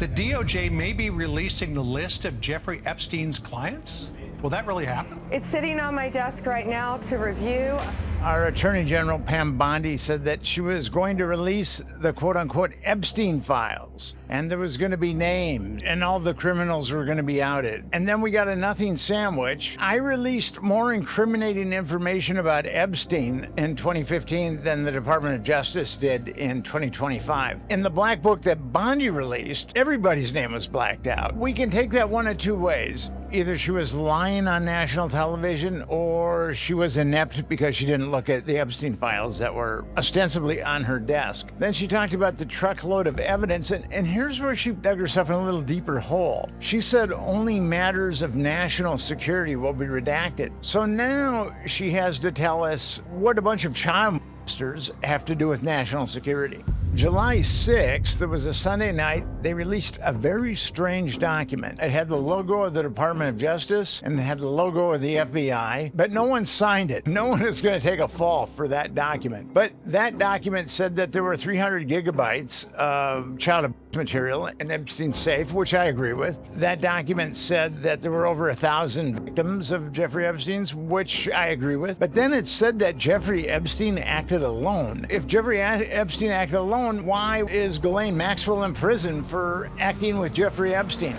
the DOJ may be releasing the list of Jeffrey Epstein's clients? Will that really happen? It's sitting on my desk right now to review. Our Attorney General, Pam Bondi, said that she was going to release the quote-unquote Epstein files, and there was going to be names, and all the criminals were going to be outed. And then we got a nothing sandwich. I released more incriminating information about Epstein in 2015 than the Department of Justice did in 2025. In the black book that Bondi released, everybody's name was blacked out. We can take that one of two ways. Either she was lying on national television, or she was inept because she didn't look at the Epstein files that were ostensibly on her desk. Then she talked about the truckload of evidence, and here's where she dug herself in a little deeper hole. She said only matters of national security will be redacted. So now she has to tell us what a bunch of child molesters have to do with national security. July 6th, there was a Sunday night, they released a very strange document. It had the logo of the Department of Justice and it had the logo of the FBI, but no one signed it. No one is going to take a fall for that document. But that document said that there were 300 gigabytes of child abuse material in Epstein's safe, which I agree with. That document said that there were over 1,000 victims of Jeffrey Epstein's, which I agree with. But then it said that Jeffrey Epstein acted alone. If Jeffrey Epstein acted alone, why is Ghislaine Maxwell in prison for acting with Jeffrey Epstein?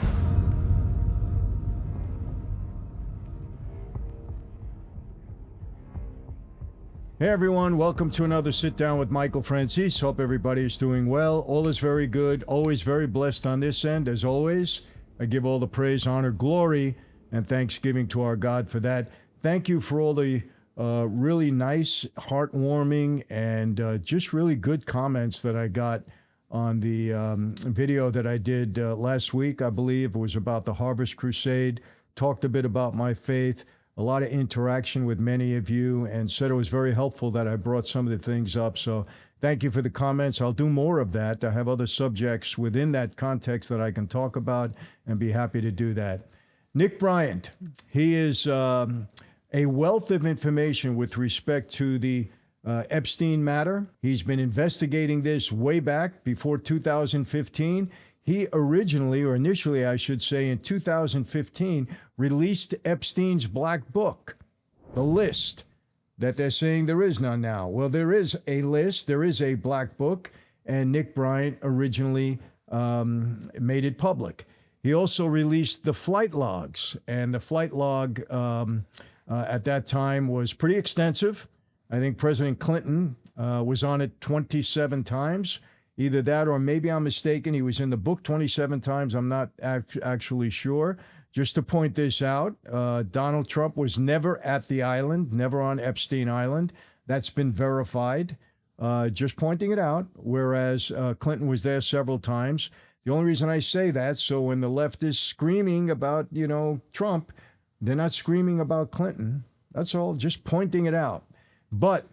Hey everyone, welcome to another Sit Down with Michael Franzese. Hope everybody is doing well. All is very good, always very blessed on this end. As always, I give all the praise, honor, glory, and thanksgiving to our God for that. Thank you for all the really nice, heartwarming, and just really good comments that I got on the video that I did last week. I believe it was about the Harvest Crusade, talked a bit about my faith, a lot of interaction with many of you, and said it was very helpful that I brought some of the things up. So thank you for the comments. I'll do more of that. I have other subjects within that context that I can talk about and be happy to do that. Nick Bryant, he is a wealth of information with respect to the Epstein matter. He's been investigating this way back before 2015. He originally, or initially, I should say, in 2015, released Epstein's black book, the list that they're saying there is none now. Well, there is a list, there is a black book, and Nick Bryant originally made it public. He also released the flight logs, and the flight log at that time was pretty extensive. I think President Clinton was on it 27 times. Either that or maybe I'm mistaken. He was in the book 27 times. I'm not actually sure. Just to point this out, Donald Trump was never at the island, never on Epstein Island. That's been verified. Just pointing it out, whereas Clinton was there several times. The only reason I say that, so when the left is screaming about, Trump, they're not screaming about Clinton. That's all, just pointing it out. But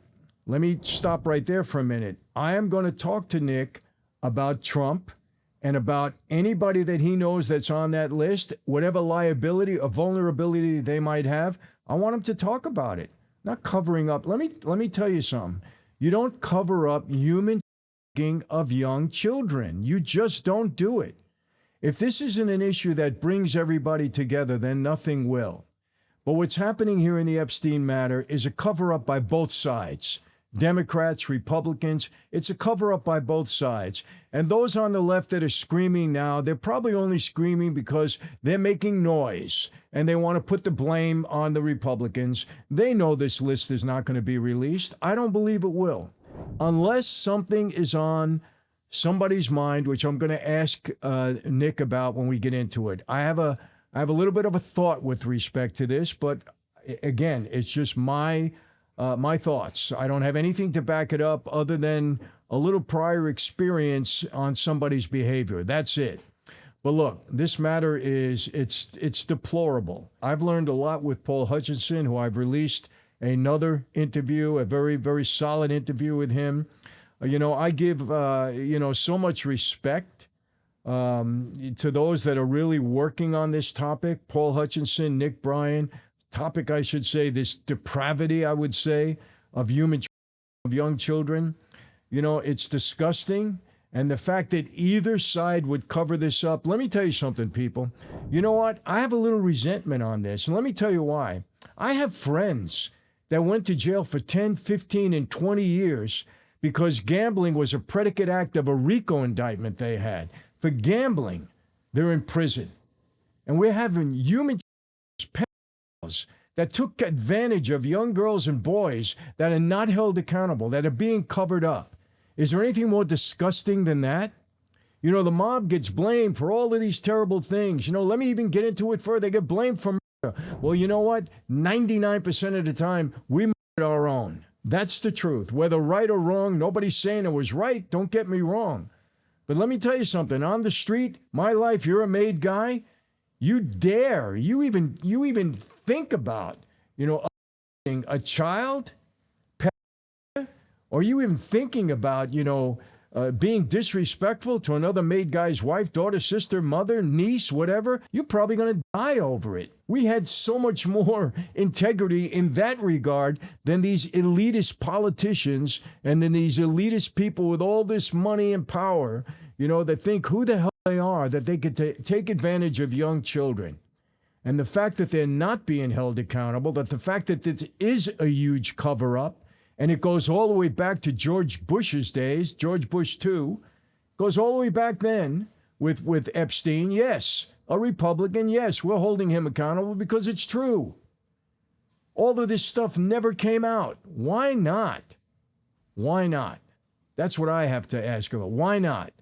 let me stop right there for a minute. I am going to talk to Nick about Trump and about anybody that he knows that's on that list, whatever liability or vulnerability they might have. I want him to talk about it, not covering up. Let me tell you something. You don't cover up human trafficking of young children. You just don't do it. If this isn't an issue that brings everybody together, then nothing will. But what's happening here in the Epstein matter is a cover-up by both sides. Democrats, Republicans, it's a cover-up by both sides. And those on the left that are screaming now, they're probably only screaming because they're making noise and they want to put the blame on the Republicans. They know this list is not going to be released. I don't believe it will. Unless something is on somebody's mind, which I'm going to ask Nick about when we get into it. I have a little bit of a thought with respect to this, but again, it's just my thoughts. I don't have anything to back it up other than a little prior experience on somebody's behavior. That's it. But look, this matter it's deplorable. I've learned a lot with Paul Hutchinson, who I've released another interview, a very, very solid interview with him. I give, so much respect to those that are really working on this topic. Paul Hutchinson, Nick Bryant, topic, I should say, this depravity, I would say, of of young children. It's disgusting. And the fact that either side would cover this up, let me tell you something, people. You know what? I have a little resentment on this, and let me tell you why. I have friends that went to jail for 10, 15, and 20 years because gambling was a predicate act of a RICO indictment they had. For gambling, they're in prison. And we're having human pedophiles that took advantage of young girls and boys that are not held accountable, that are being covered up. Is there anything more disgusting than that? You know, the mob gets blamed for all of these terrible things. You know, let me even get into it further. They get blamed for murder. Well, you know what? 99% of the time, we murdered our own. That's the truth. Whether right or wrong, nobody's saying it was right. Don't get me wrong. But let me tell you something. On the street, my life, you're a made guy. You dare, you even think about, you know, a child, or you even thinking about, you know, being disrespectful to another made guy's wife, daughter, sister, mother, niece, whatever, you're probably going to die over it. We had so much more integrity in that regard than these elitist politicians and then these elitist people with all this money and power, you know, that think who the hell they are, that they could take advantage of young children. And the fact that they're not being held accountable, that the fact that this is a huge cover-up, and it goes all the way back to George Bush's days, George Bush II, goes all the way back then with Epstein. Yes, a Republican, yes, we're holding him accountable because it's true. All of this stuff never came out. Why not? Why not? That's what I have to ask about. Why not?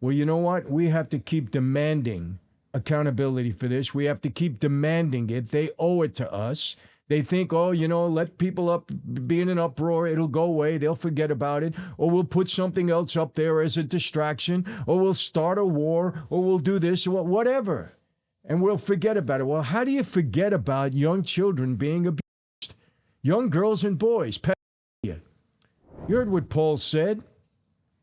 Well, you know what? We have to keep demanding accountability for this. We have to keep demanding it. They owe it to us. They think, oh, you know, let people up be in an uproar. It'll go away. They'll forget about it. Or we'll put something else up there as a distraction. Or we'll start a war. Or we'll do this or whatever. And we'll forget about it. Well, how do you forget about young children being abused? Young girls and boys. You heard what Paul said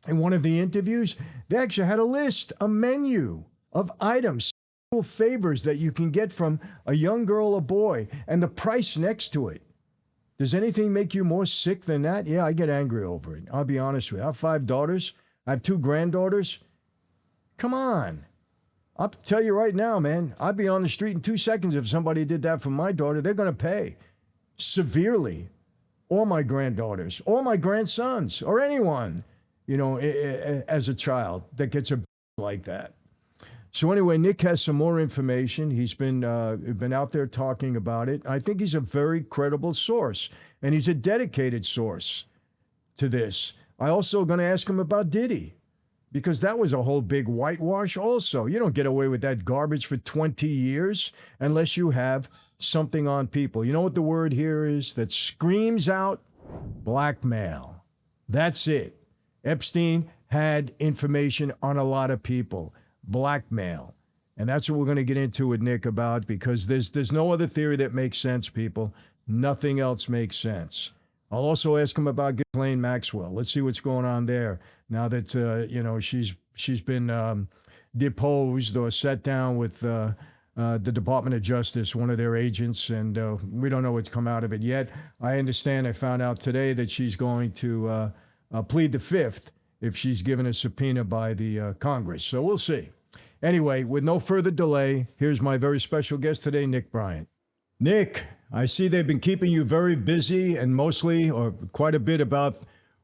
in one of the interviews? They actually had a list, a menu of items, favors that you can get from a young girl or boy, and the price next to it. Does anything make you more sick than that? Yeah, I get angry over it. I'll be honest with you. I have 5 daughters. I have 2 granddaughters. Come on. I'll tell you right now, man, I'd be on the street in 2 seconds if somebody did that for my daughter. They're going to pay severely. Or my granddaughters, or my grandsons, or anyone, you know, as a child that gets a like that. So anyway, Nick has some more information. He's been out there talking about it. I think he's a very credible source, and he's a dedicated source to this. I also going to ask him about Diddy, because that was a whole big whitewash also. You don't get away with that garbage for 20 years unless you have something on people. You know what the word here is that screams out? Blackmail. That's it. Epstein had information on a lot of people. Blackmail. And that's what we're going to get into with Nick about, because there's no other theory that makes sense, people. Nothing else makes sense. I'll also ask him about Ghislaine Maxwell. Let's see what's going on there now that you know, she's been deposed or sat down with the Department of Justice, one of their agents, and we don't know what's come out of it yet. I understand, I found out today that she's going to plead the fifth if she's given a subpoena by the Congress. So we'll see. Anyway, with no further delay, here's my very special guest today, Nick Bryant. Nick, I see they've been keeping you very busy, and mostly, or quite a bit, about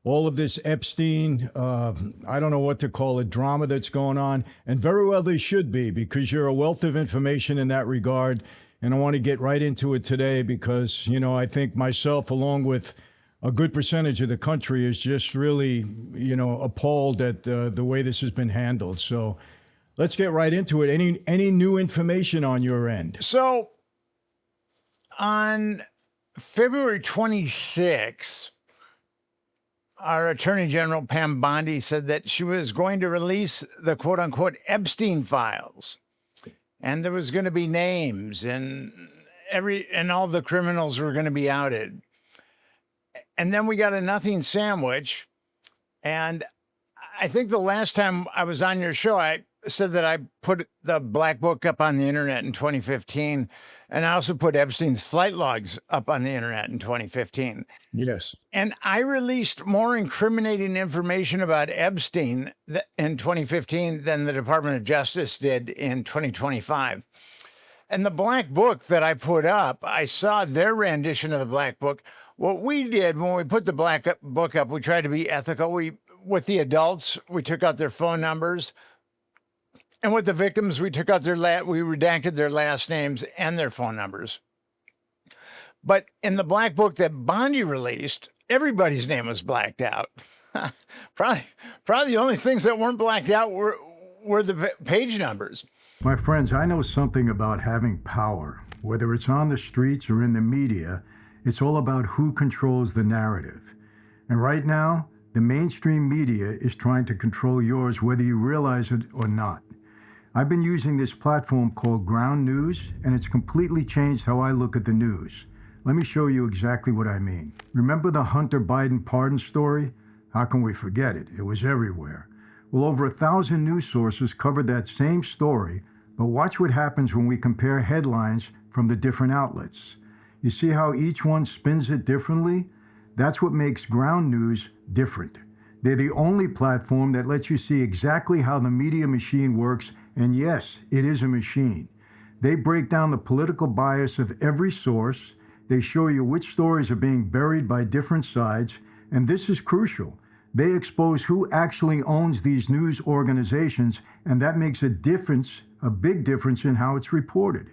all of this Epstein, I don't know what to call it, drama that's going on. And very well they should be, because you're a wealth of information in that regard. And I want to get right into it today because, you know, I think myself, along with a good percentage of the country, is just really, you know, appalled at the way this has been handled. So let's get right into it. Any new information on your end? So on February 26th, our Attorney General, Pam Bondi, said that she was going to release the quote-unquote Epstein files. And there was going to be names, and all the criminals were going to be outed. And then we got a nothing sandwich. And I think the last time I was on your show, I said that I put the black book up on the internet in 2015, and I also put Epstein's flight logs up on the internet in 2015. Yes. And I released more incriminating information about Epstein in 2015 than the Department of Justice did in 2025. And the black book that I put up, I saw their rendition of the black book. What we did when we put the black book up, we tried to be ethical. With the adults, we took out their phone numbers. And with the victims, we took out we redacted their last names and their phone numbers. But in the black book that Bondi released, everybody's name was blacked out. probably the only things that weren't blacked out were the page numbers. My friends, I know something about having power. Whether it's on the streets or in the media, it's all about who controls the narrative. And right now, the mainstream media is trying to control yours whether you realize it or not. I've been using this platform called Ground News, and it's completely changed how I look at the news. Let me show you exactly what I mean. Remember the Hunter Biden pardon story? How can we forget it? It was everywhere. Well, over 1,000 news sources covered that same story, but watch what happens when we compare headlines from the different outlets. You see how each one spins it differently? That's what makes Ground News different. They're the only platform that lets you see exactly how the media machine works, and yes, it is a machine. They break down the political bias of every source. They show you which stories are being buried by different sides, and this is crucial. They expose who actually owns these news organizations, and that makes a difference, a big difference in how it's reported.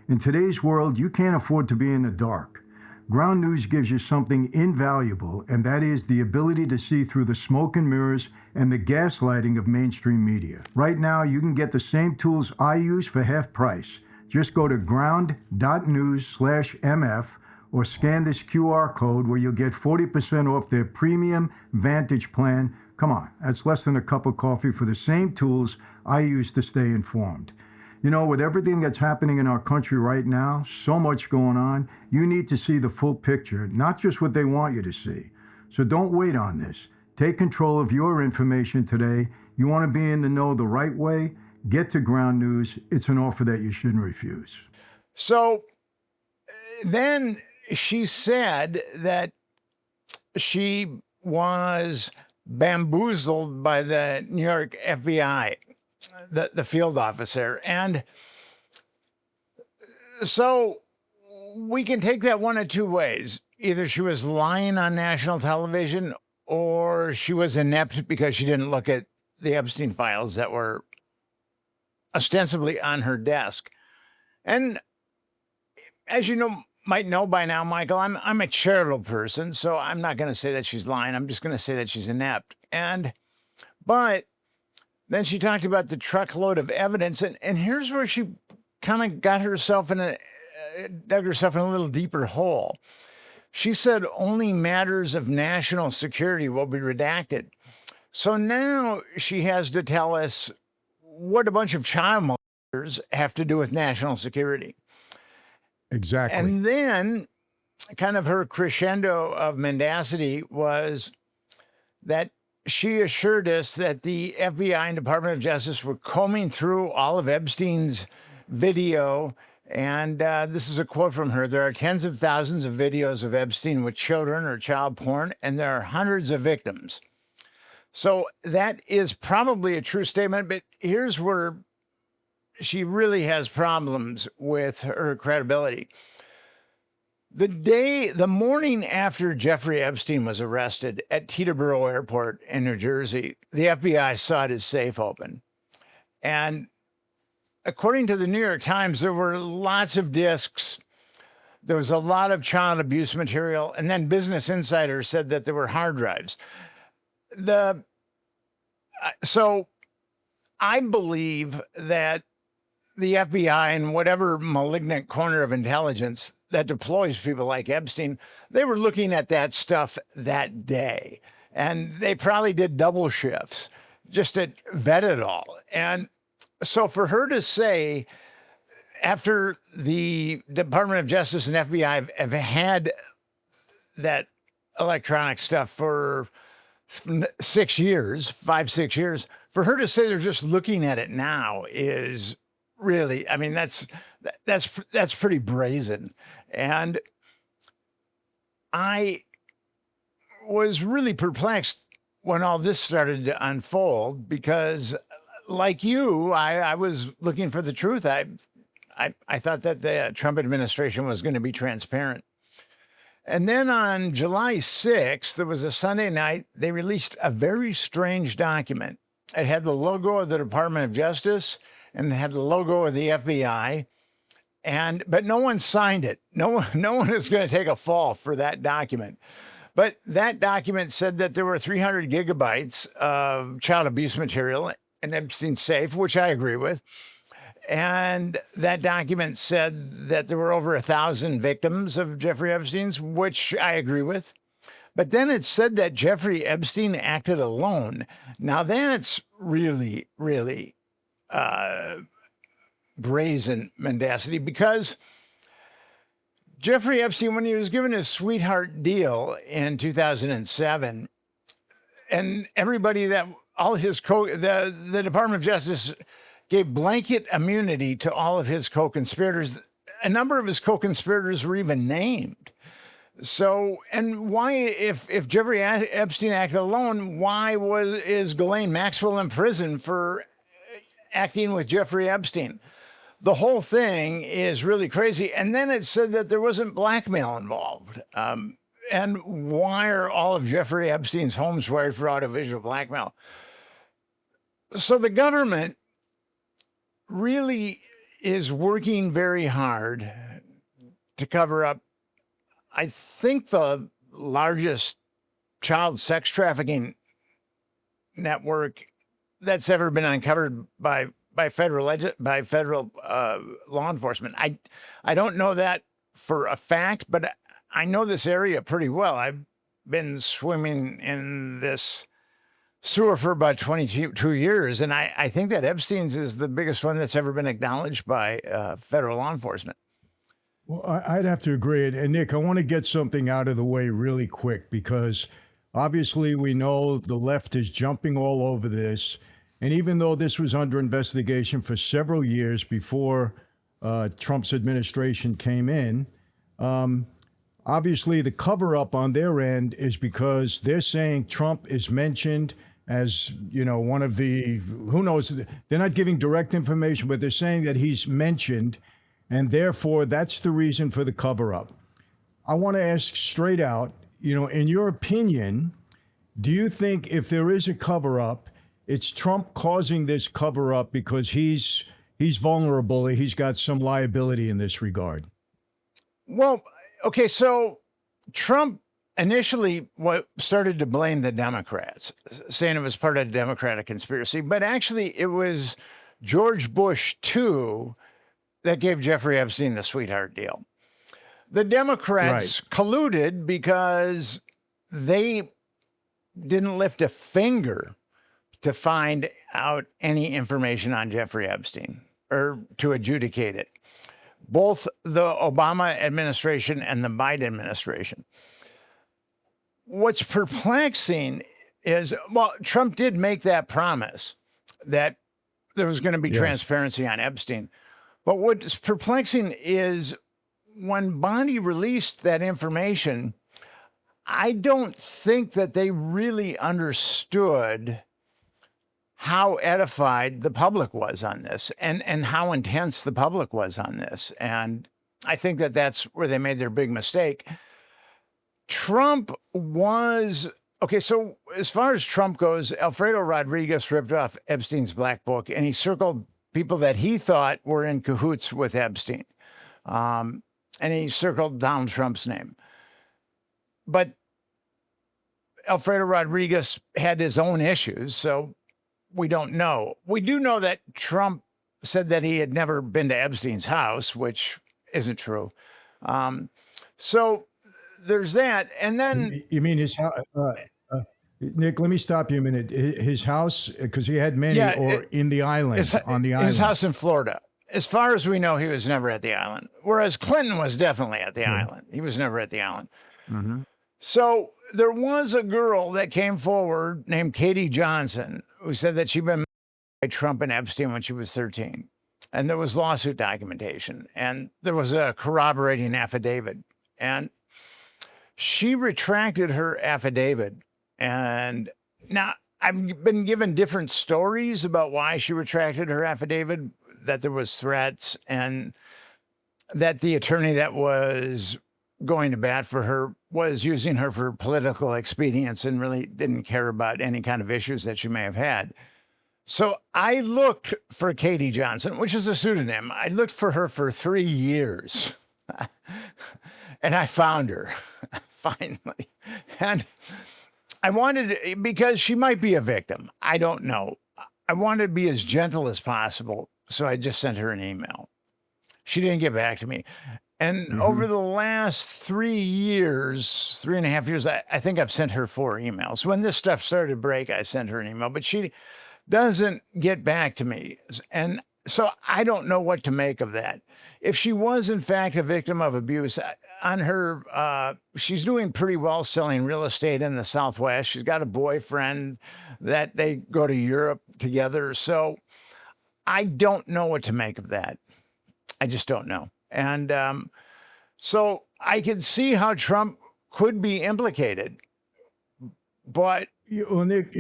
In today's world, you can't afford to be in the dark. Ground News gives you something invaluable, and that is the ability to see through the smoke and mirrors and the gaslighting of mainstream media. Right now, you can get the same tools I use for half price. Just go to ground.news/MF or scan this QR code where you'll get 40% off their premium Vantage plan. Come on, that's less than a cup of coffee for the same tools I use to stay informed. You know, with everything that's happening in our country right now, so much going on, you need to see the full picture, not just what they want you to see. So don't wait on this. Take control of your information today. You want to be in the know the right way? Get to Ground News. It's an offer that you shouldn't refuse. So then she said that she was bamboozled by the New York FBI, the field officer. And so we can take that one of two ways. Either she was lying on national television or she was inept because she didn't look at the Epstein files that were ostensibly on her desk. And as you might know by now, Michael, I'm a charitable person, so I'm not going to say that she's lying. I'm just going to say that she's inept. But then she talked about the truckload of evidence, and here's where she kind of dug herself in a little deeper hole. She said only matters of national security will be redacted. So now she has to tell us what a bunch of child molesters have to do with national security. Exactly. And then kind of her crescendo of mendacity was that she assured us that the FBI and Department of Justice were combing through all of Epstein's video. And this is a quote from her. There are tens of thousands of videos of Epstein with children or child porn, and there are hundreds of victims. So that is probably a true statement, but here's where she really has problems with her credibility. The morning after Jeffrey Epstein was arrested at Teterboro Airport in New Jersey, the FBI sought his safe open. And according to the New York Times, there were lots of discs. There was a lot of child abuse material. And then Business Insider said that there were hard drives. So I believe that the FBI and whatever malignant corner of intelligence that deploys people like Epstein, they were looking at that stuff that day. And they probably did double shifts just to vet it all. And so for her to say, after the Department of Justice and FBI have had that electronic stuff for 6 years, 5-6 years, for her to say they're just looking at it now is really, I mean, that's pretty brazen. And I was really perplexed when all this started to unfold because, like you, I was looking for the truth. I thought that the Trump administration was going to be transparent. And then on July 6th, there was a Sunday night, they released a very strange document. It had the logo of the Department of Justice and it had the logo of the FBI. But no one signed it. No one is going to take a fall for that document. But that document said that there were 300 gigabytes of child abuse material in Epstein's safe, which I agree with. And that document said that there were over 1,000 victims of Jeffrey Epstein's, which I agree with. But then it said that Jeffrey Epstein acted alone. Now that's really, really brazen mendacity, because Jeffrey Epstein, when he was given his sweetheart deal in 2007, and everybody that all his the Department of Justice gave blanket immunity to all of his co-conspirators. A number of his co-conspirators were even named. So, and why, if Jeffrey Epstein acted alone, why is Ghislaine Maxwell in prison for acting with Jeffrey Epstein? The whole thing is really crazy. And then it said that there wasn't blackmail involved. And why are all of Jeffrey Epstein's homes wired for audiovisual blackmail? So the government really is working very hard to cover up, I think, the largest child sex trafficking network that's ever been uncovered by federal law enforcement. I don't know that for a fact, but I know this area pretty well. I've been swimming in this sewer for about 22 years, and I think that Epstein's is the biggest one that's ever been acknowledged by federal law enforcement. Well, I'd have to agree. And Nick, I want to get something out of the way really quick, because obviously we know the left is jumping all over this. And even though this was under investigation for several years before Trump's administration came in, obviously the cover up on their end is because they're saying Trump is mentioned as, one of the, who knows, they're not giving direct information, but they're saying that he's mentioned, and therefore that's the reason for the cover up. I want to ask straight out, in your opinion, do you think if there is a cover up, it's Trump causing this cover up because he's vulnerable, he's got some liability in this regard? Well, okay, so Trump initially started to blame the Democrats, saying it was part of the Democratic conspiracy, but actually it was George Bush II that gave Jeffrey Epstein the sweetheart deal. The Democrats colluded because they didn't lift a finger to find out any information on Jeffrey Epstein or to adjudicate it. Both the Obama administration and the Biden administration. What's perplexing is, well, Trump did make that promise that there was going to be transparency on Epstein. But what's perplexing is when Bondi released that information, I don't think that they really understood how edified the public was on this and how intense the public was on this. And I think that that's where they made their big mistake. Trump was, okay, so as far as Trump goes, Alfredo Rodriguez ripped off Epstein's black book and he circled people that he thought were in cahoots with Epstein. And he circled Donald Trump's name. But Alfredo Rodriguez had his own issues, so we don't know. We do know that Trump said that he had never been to Epstein's house, which isn't true. So there's that. And then... You mean his house? Nick, let me stop you a minute. His house, because he had many, or in the island, on the island? His house in Florida. As far as we know, he was never at the island, whereas Clinton was definitely at the island. He was never at the island. Mm-hmm. So there was a girl that came forward named Katie Johnson who said that she'd been by Trump and Epstein when she was 13. And there was lawsuit documentation, and there was a corroborating affidavit. And she retracted her affidavit. And now I've been given different stories about why she retracted her affidavit, that there was threats, and that the attorney that was going to bat for her was using her for political expedience and really didn't care about any kind of issues that she may have had. So I looked for Katie Johnson, which is a pseudonym. I looked for her for 3 years and I found her finally. And I wanted, because she might be a victim. I don't know. I wanted to be as gentle as possible. So I just sent her an email. She didn't get back to me. And over the last 3 years, 3.5 years, I think I've sent her 4 emails. When this stuff started to break, I sent her an email, but she doesn't get back to me. And so I don't know what to make of that. If she was, in fact, a victim of abuse, on her, she's doing pretty well selling real estate in the Southwest. She's got a boyfriend that they go to Europe together. So I don't know what to make of that. I just don't know. And so I could see how Trump could be implicated. But Well, Nick,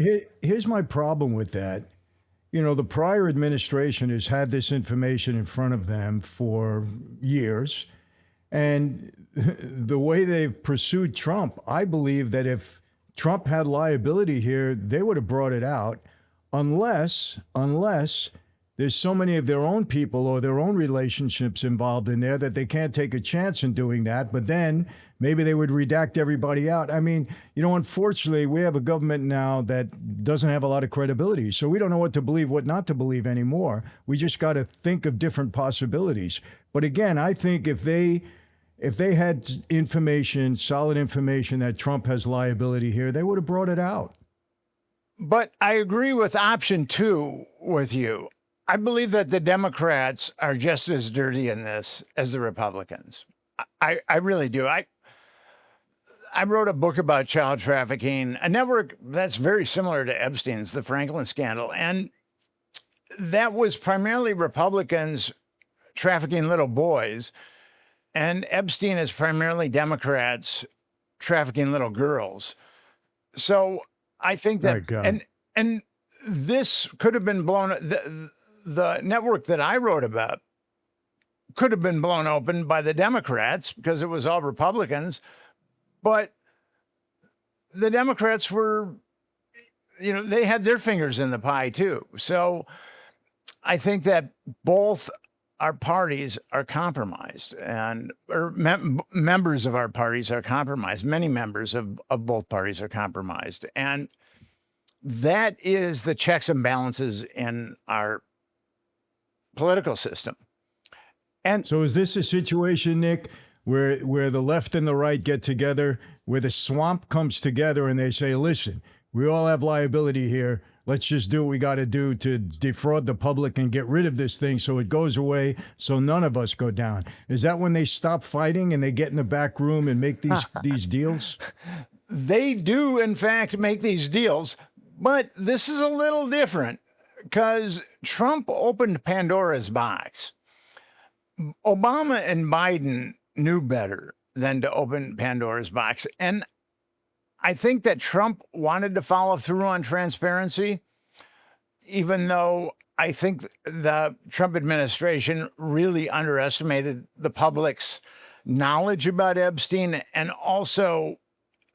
here's my problem with that. You know, the prior administration has had this information in front of them for years. And the way they've pursued Trump, I believe that if Trump had liability here, they would have brought it out unless there's so many of their own people or their own relationships involved in there that they can't take a chance in doing that. But then maybe they would redact everybody out. I mean, you know, unfortunately, we have a government now that doesn't have a lot of credibility. So we don't know what to believe, what not to believe anymore. We just got to think of different possibilities. But again, I think if they had information, solid information that Trump has liability here, they would have brought it out. But I agree with option 2 with you. I believe that the Democrats are just as dirty in this as the Republicans. I really do. I wrote a book about child trafficking, a network that's very similar to Epstein's, the Franklin scandal. And that was primarily Republicans trafficking little boys. And Epstein is primarily Democrats trafficking little girls. So I think that, and this could have been blown, the network that I wrote about could have been blown open by the Democrats because it was all Republicans, but the Democrats were, you know, they had their fingers in the pie too. So I think that both our parties are compromised, and members of our parties are compromised. Many members of both parties are compromised. And that is the checks and balances in our political system. And so is this a situation, Nick, where the left and the right get together, where the swamp comes together and they say, listen, we all have liability here. Let's just do what we got to do to defraud the public and get rid of this thing so it goes away, so none of us go down. Is that when they stop fighting and they get in the back room and make these deals? They do, in fact, make these deals, but this is a little different because Trump opened Pandora's box. Obama and Biden knew better than to open Pandora's box. And I think that Trump wanted to follow through on transparency, even though I think the Trump administration really underestimated the public's knowledge about Epstein, and also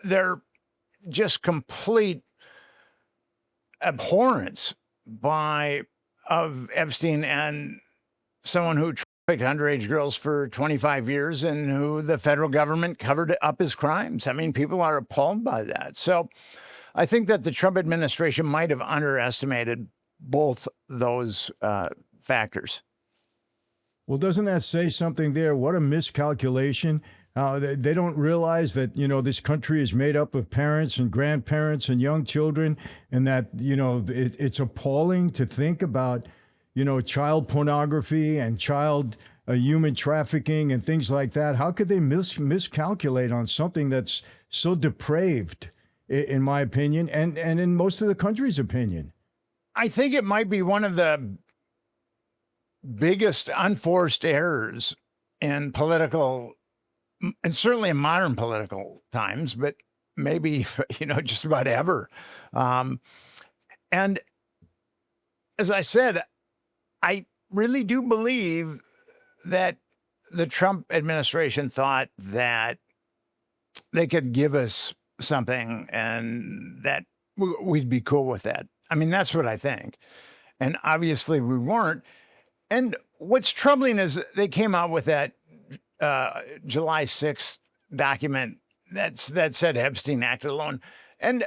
their just complete abhorrence of Epstein and someone who trafficked underage girls for 25 years and who the federal government covered up his crimes. I mean, people are appalled by that. So I think that the Trump administration might have underestimated both those factors. Well, doesn't that say something there? What a miscalculation. They don't realize that, you know, this country is made up of parents and grandparents and young children, and that, you know, it's appalling to think about, you know, child pornography and child human trafficking and things like that. How could they miscalculate on something that's so depraved, in my opinion, and in most of the country's opinion? I think it might be one of the biggest unforced errors in political, and certainly in modern political times, but maybe, just about ever. And as I said, I really do believe that the Trump administration thought that they could give us something and that we'd be cool with that. I mean, that's what I think. And obviously we weren't. And what's troubling is they came out with that July 6th document that said Epstein acted alone. And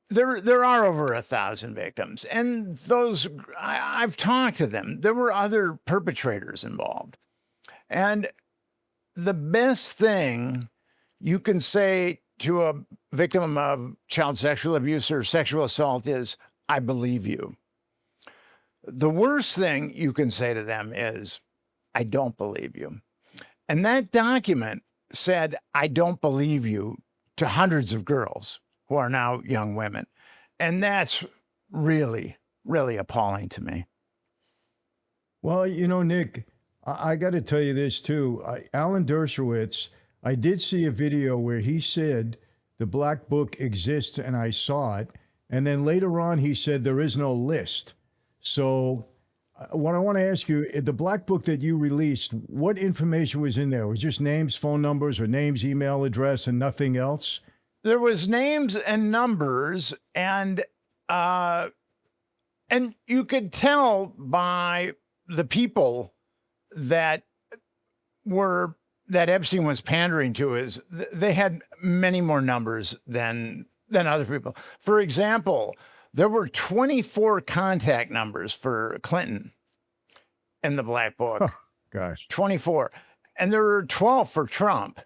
there are over 1,000 victims. And those, I've talked to them. There were other perpetrators involved. And the best thing you can say to a victim of child sexual abuse or sexual assault is, I believe you. The worst thing you can say to them is, I don't believe you. And that document said, I don't believe you to hundreds of girls who are now young women. And that's really, really appalling to me. Well, Nick, I got to tell you this too. Alan Dershowitz, I did see a video where he said the Black Book exists and I saw it. And then later on, he said there is no list. So what I want to ask you, the Black Book that you released, what information was in there? Was it just names, phone numbers, or names, email address, and nothing else? There was names and numbers, and you could tell by the people that Epstein was pandering to is they had many more numbers than other people. For example, there were 24 contact numbers for Clinton in the Black Book. Oh, gosh. 24. And there were 12 for Trump.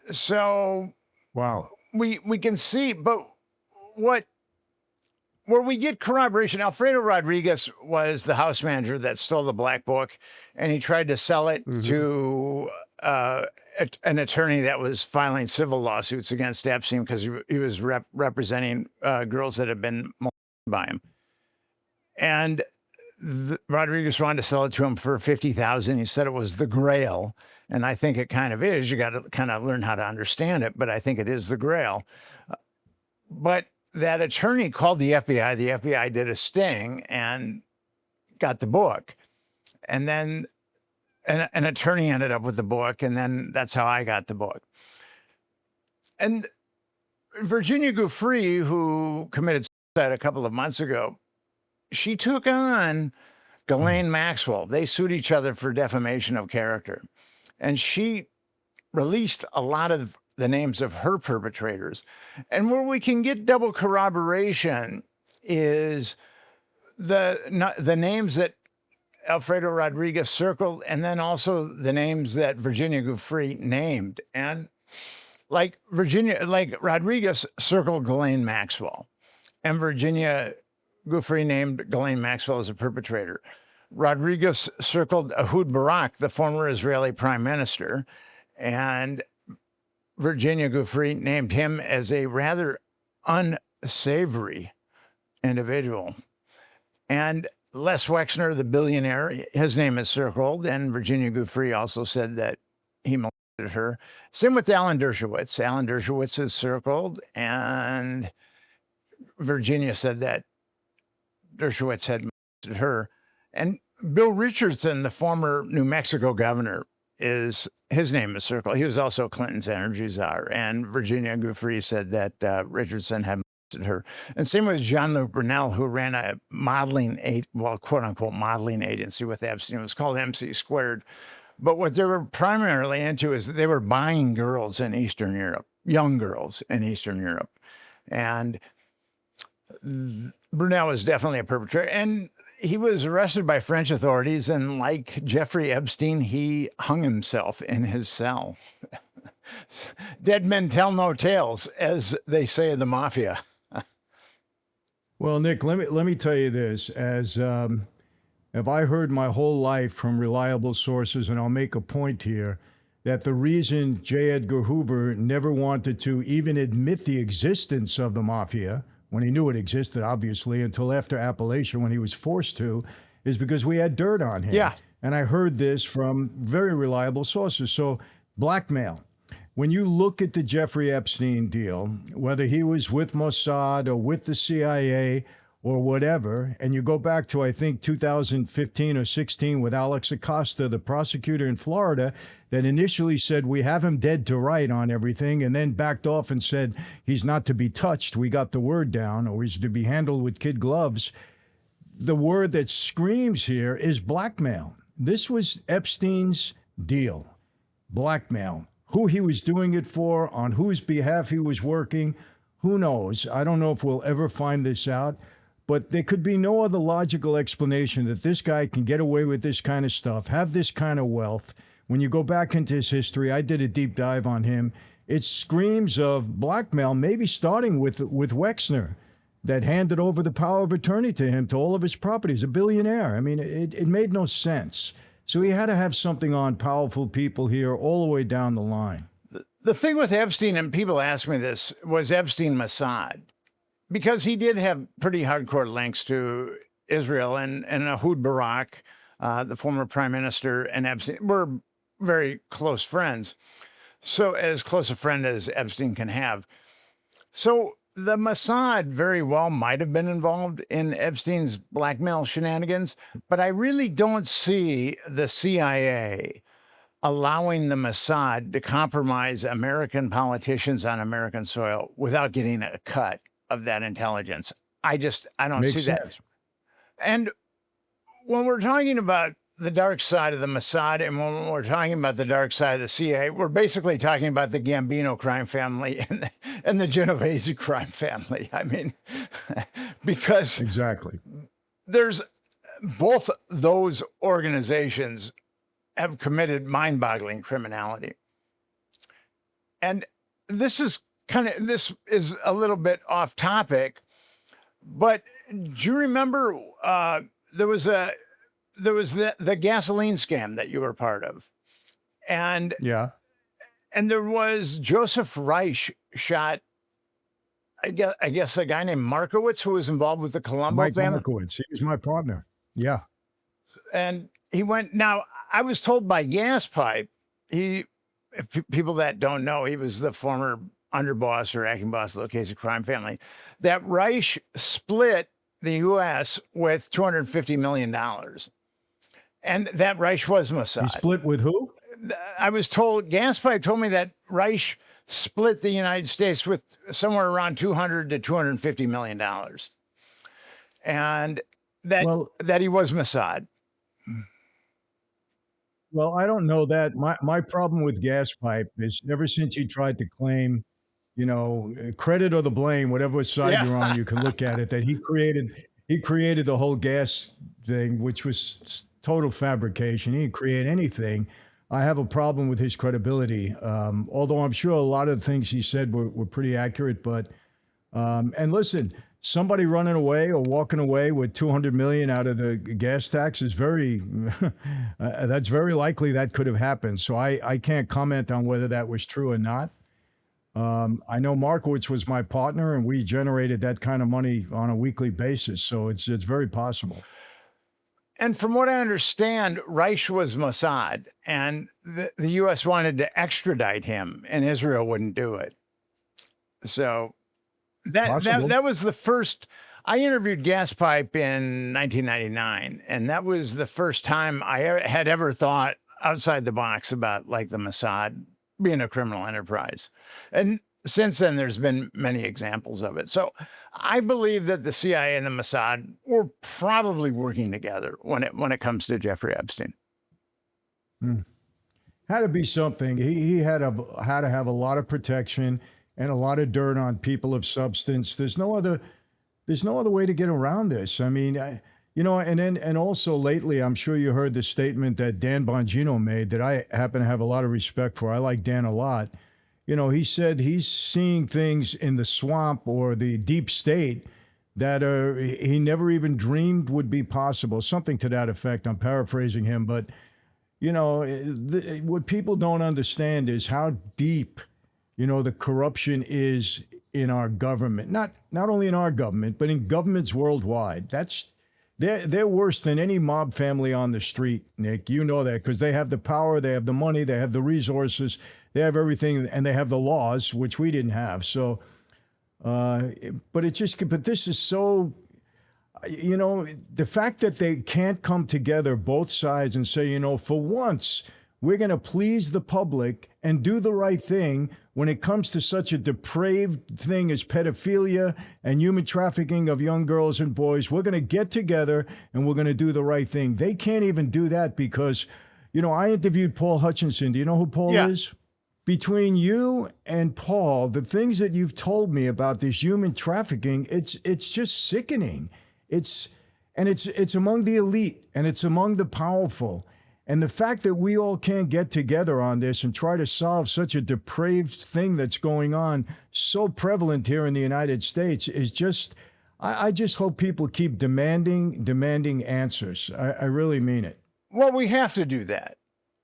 So wow. We can see, but where we get corroboration, Alfredo Rodriguez was the House manager that stole the Black Book, and he tried to sell it to an attorney that was filing civil lawsuits against Epstein because he was representing girls that had been molested by him. And Rodriguez wanted to sell it to him for $50,000. He said it was the Grail. And I think it kind of is. You got to kind of learn how to understand it, but I think it is the Grail. But that attorney called the FBI. The FBI did a sting and got the book. And then an attorney ended up with the book, and then that's how I got the book. And Virginia Giuffre, who committed suicide a couple of months ago, she took on Ghislaine Maxwell. They sued each other for defamation of character. And she released a lot of the names of her perpetrators. And where we can get double corroboration is the names that Alfredo Rodriguez circled, and then also the names that Virginia Giuffre named. And like Rodriguez circled Ghislaine Maxwell, and Virginia Giuffre named Ghislaine Maxwell as a perpetrator. Rodriguez circled Ehud Barak, the former Israeli prime minister, and Virginia Giuffre named him as a rather unsavory individual. And Les Wexner, the billionaire, his name is circled, and Virginia Giuffre also said that he molested her. Same with Alan Dershowitz. Alan Dershowitz is circled, and Virginia said that Dershowitz had molested her. And Bill Richardson, the former New Mexico governor, his name is circled. He was also Clinton's energy czar. And Virginia Giuffre said that Richardson had molested her. And same with Jean-Luc Brunel, who ran a quote unquote modeling agency with Epstein. It was called MC Squared. But what they were primarily into is they were buying girls in Eastern Europe, young girls in Eastern Europe. And Brunel was definitely a perpetrator. And he was arrested by French authorities, and like Jeffrey Epstein, he hung himself in his cell. Dead men tell no tales, as they say in the mafia. Well, Nick, let me tell you this. As have I heard my whole life from reliable sources, and I'll make a point here, that the reason J. Edgar Hoover never wanted to even admit the existence of the mafia when he knew it existed, obviously, until after Appalachian when he was forced to, is because we had dirt on him. Yeah. And I heard this from very reliable sources. So blackmail. When you look at the Jeffrey Epstein deal, whether he was with Mossad or with the CIA or whatever, and you go back to, I think, 2015 or 16 with Alex Acosta, the prosecutor in Florida, that initially said, we have him dead to right on everything, and then backed off and said, he's not to be touched. We got the word down, or he's to be handled with kid gloves. The word that screams here is blackmail. This was Epstein's deal. Blackmail. Who he was doing it for, on whose behalf he was working, who knows? I don't know if we'll ever find this out, but there could be no other logical explanation that this guy can get away with this kind of stuff, have this kind of wealth. When you go back into his history, I did a deep dive on him. It screams of blackmail, maybe starting with Wexner, that handed over the power of attorney to him to all of his properties, a billionaire. I mean, it made no sense. So he had to have something on powerful people here all the way down the line. The thing with Epstein, and people ask me this, was Epstein Mossad, because he did have pretty hardcore links to Israel, and Ehud Barak, the former prime minister, and Epstein were very close friends. So as close a friend as Epstein can have. So the Mossad very well might have been involved in Epstein's blackmail shenanigans, but I really don't see the CIA allowing the Mossad to compromise American politicians on American soil without getting a cut of that intelligence. I don't Makes see sense. that. And when we're talking about the dark side of the Mossad, and when we're talking about the dark side of the CIA, we're basically talking about the Gambino crime family and the Genovese crime family. I mean, because Exactly. there's both those organizations have committed mind-boggling criminality. And this is a little bit off topic, but do you remember there was the gasoline scam that you were part of, and Yeah. there was Joseph Reich shot, I guess a guy named Markowitz who was involved with the Colombo Mike family. Markowitz. He was my partner. Yeah. And he went. Now I was told by Gas Pipe, people that don't know, he was the former underboss or acting boss of the Casey crime family, that Reich split the U.S. with $250 million. And that Reich was Mossad. He split with who? I was told, Gas Pipe told me that Reich split the United States with somewhere around $200 to $250 million. And that he was Mossad. Well, I don't know that. My problem with Gas Pipe is ever since he tried to claim, credit or the blame, whatever side you're on, you can look at it, that he created the whole gas thing, which was total fabrication. He didn't create anything. I have a problem with his credibility. Although I'm sure a lot of the things he said were pretty accurate, but and listen, somebody running away or walking away with 200 million out of the gas tax is that's very likely that could have happened. So I can't comment on whether that was true or not. I know Markowitz was my partner, and we generated that kind of money on a weekly basis. So it's very possible. And from what I understand, Reich was Mossad, and the U.S. wanted to extradite him, and Israel wouldn't do it. So that was the first. I interviewed Gas Pipe in 1999, and that was the first time I had ever thought outside the box about like the Mossad being a criminal enterprise. And since then, there's been many examples of it. So I believe that the CIA and the Mossad were probably working together when it comes to Jeffrey Epstein. Had to be something. He had to have a lot of protection and a lot of dirt on people of substance. There's no other way to get around this. I mean, and also lately, I'm sure you heard the statement that Dan Bongino made that I happen to have a lot of respect for. I like Dan a lot. He said he's seeing things in the swamp or the deep state that he never even dreamed would be possible. Something to that effect. I'm paraphrasing him, but what people don't understand is how deep, the corruption is in our government, not only in our government, but in governments worldwide. They're worse than any mob family on the street, Nick. You know that because they have the power, they have the money, they have the resources, they have everything, and they have the laws, which we didn't have. So, but this is so, the fact that they can't come together, both sides, and say, for once, we're going to please the public and do the right thing when it comes to such a depraved thing as pedophilia and human trafficking of young girls and boys. We're going to get together and we're going to do the right thing. They can't even do that because, I interviewed Paul Hutchinson. Do you know who Paul is? Between you and Paul, the things that you've told me about this human trafficking, it's just sickening. It's among the elite and it's among the powerful. And the fact that we all can't get together on this and try to solve such a depraved thing that's going on, so prevalent here in the United States, is just, I just hope people keep demanding answers. I really mean it. Well, we have to do that.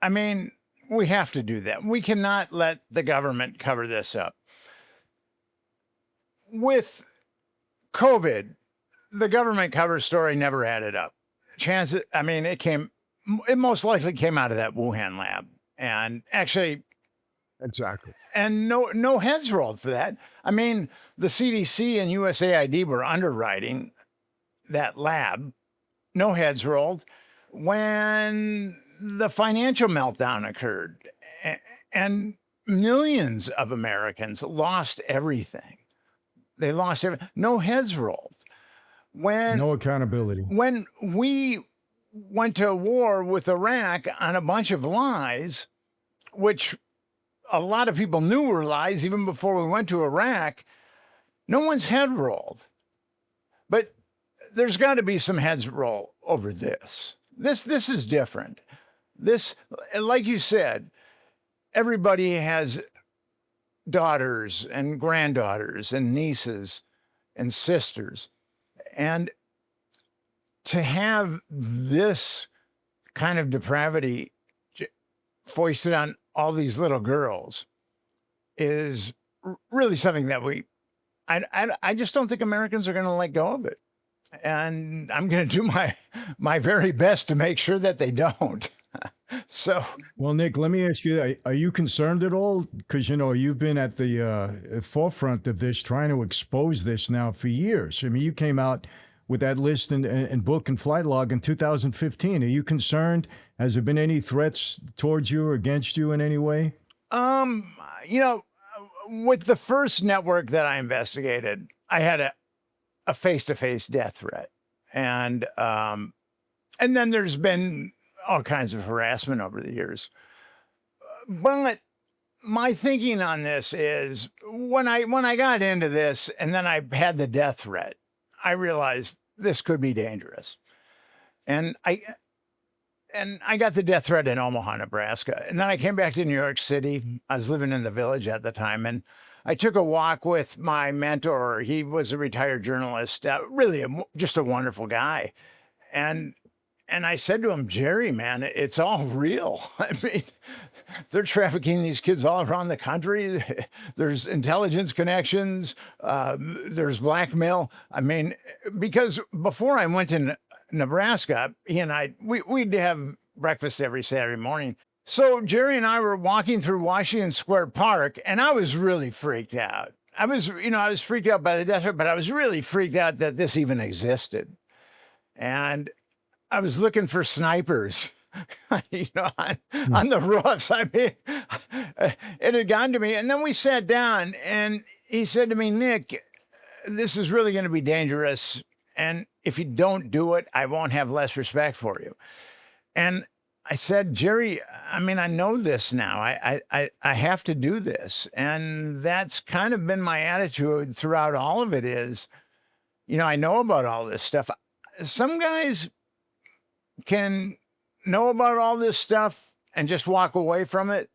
I mean, we have to do that. We cannot let the government cover this up. With COVID, the government cover story never added up. It most likely came out of that Wuhan lab. And actually, exactly. And no heads rolled for that. I mean, the CDC and USAID were underwriting that lab. No heads rolled. When the financial meltdown occurred and millions of Americans lost everything. They lost everything. No heads rolled. No accountability. When we went to war with Iraq on a bunch of lies, which a lot of people knew were lies even before we went to Iraq, no one's head rolled. But there's got to be some heads roll over this. This is different. This, like you said, everybody has daughters and granddaughters and nieces and sisters. And to have this kind of depravity foisted on all these little girls is really something that I just don't think Americans are going to let go of it. And I'm going to do my very best to make sure that they don't. So, well, Nick, let me ask you, are you concerned at all? Because, you've been at the forefront of this, trying to expose this now for years. I mean, you came out with that list and book and flight log in 2015. Are you concerned? Has there been any threats towards you or against you in any way? With the first network that I investigated, I had a face-to-face death threat. And then there's been all kinds of harassment over the years. But my thinking on this is when I got into this and then I had the death threat, I realized this could be dangerous. And I got the death threat in Omaha, Nebraska. And then I came back to New York City. I was living in the Village at the time. And I took a walk with my mentor. He was a retired journalist, really just a wonderful guy. And I said to him, Jerry, man, it's all real. I mean, they're trafficking these kids all around the country. There's intelligence connections. There's blackmail. I mean, because before I went to Nebraska, he and we'd have breakfast every Saturday morning. So Jerry and I were walking through Washington Square Park, and I was really freaked out. I was freaked out by the death threat, but I was really freaked out that this even existed. And I was looking for snipers, on the roofs. I mean, it had gotten to me. And then we sat down and he said to me, Nick, this is really going to be dangerous. And if you don't do it, I won't have less respect for you. And I said, Jerry, I mean, I know this now. I have to do this. And that's kind of been my attitude throughout all of it is, I know about all this stuff. Some guys can know about all this stuff and just walk away from it.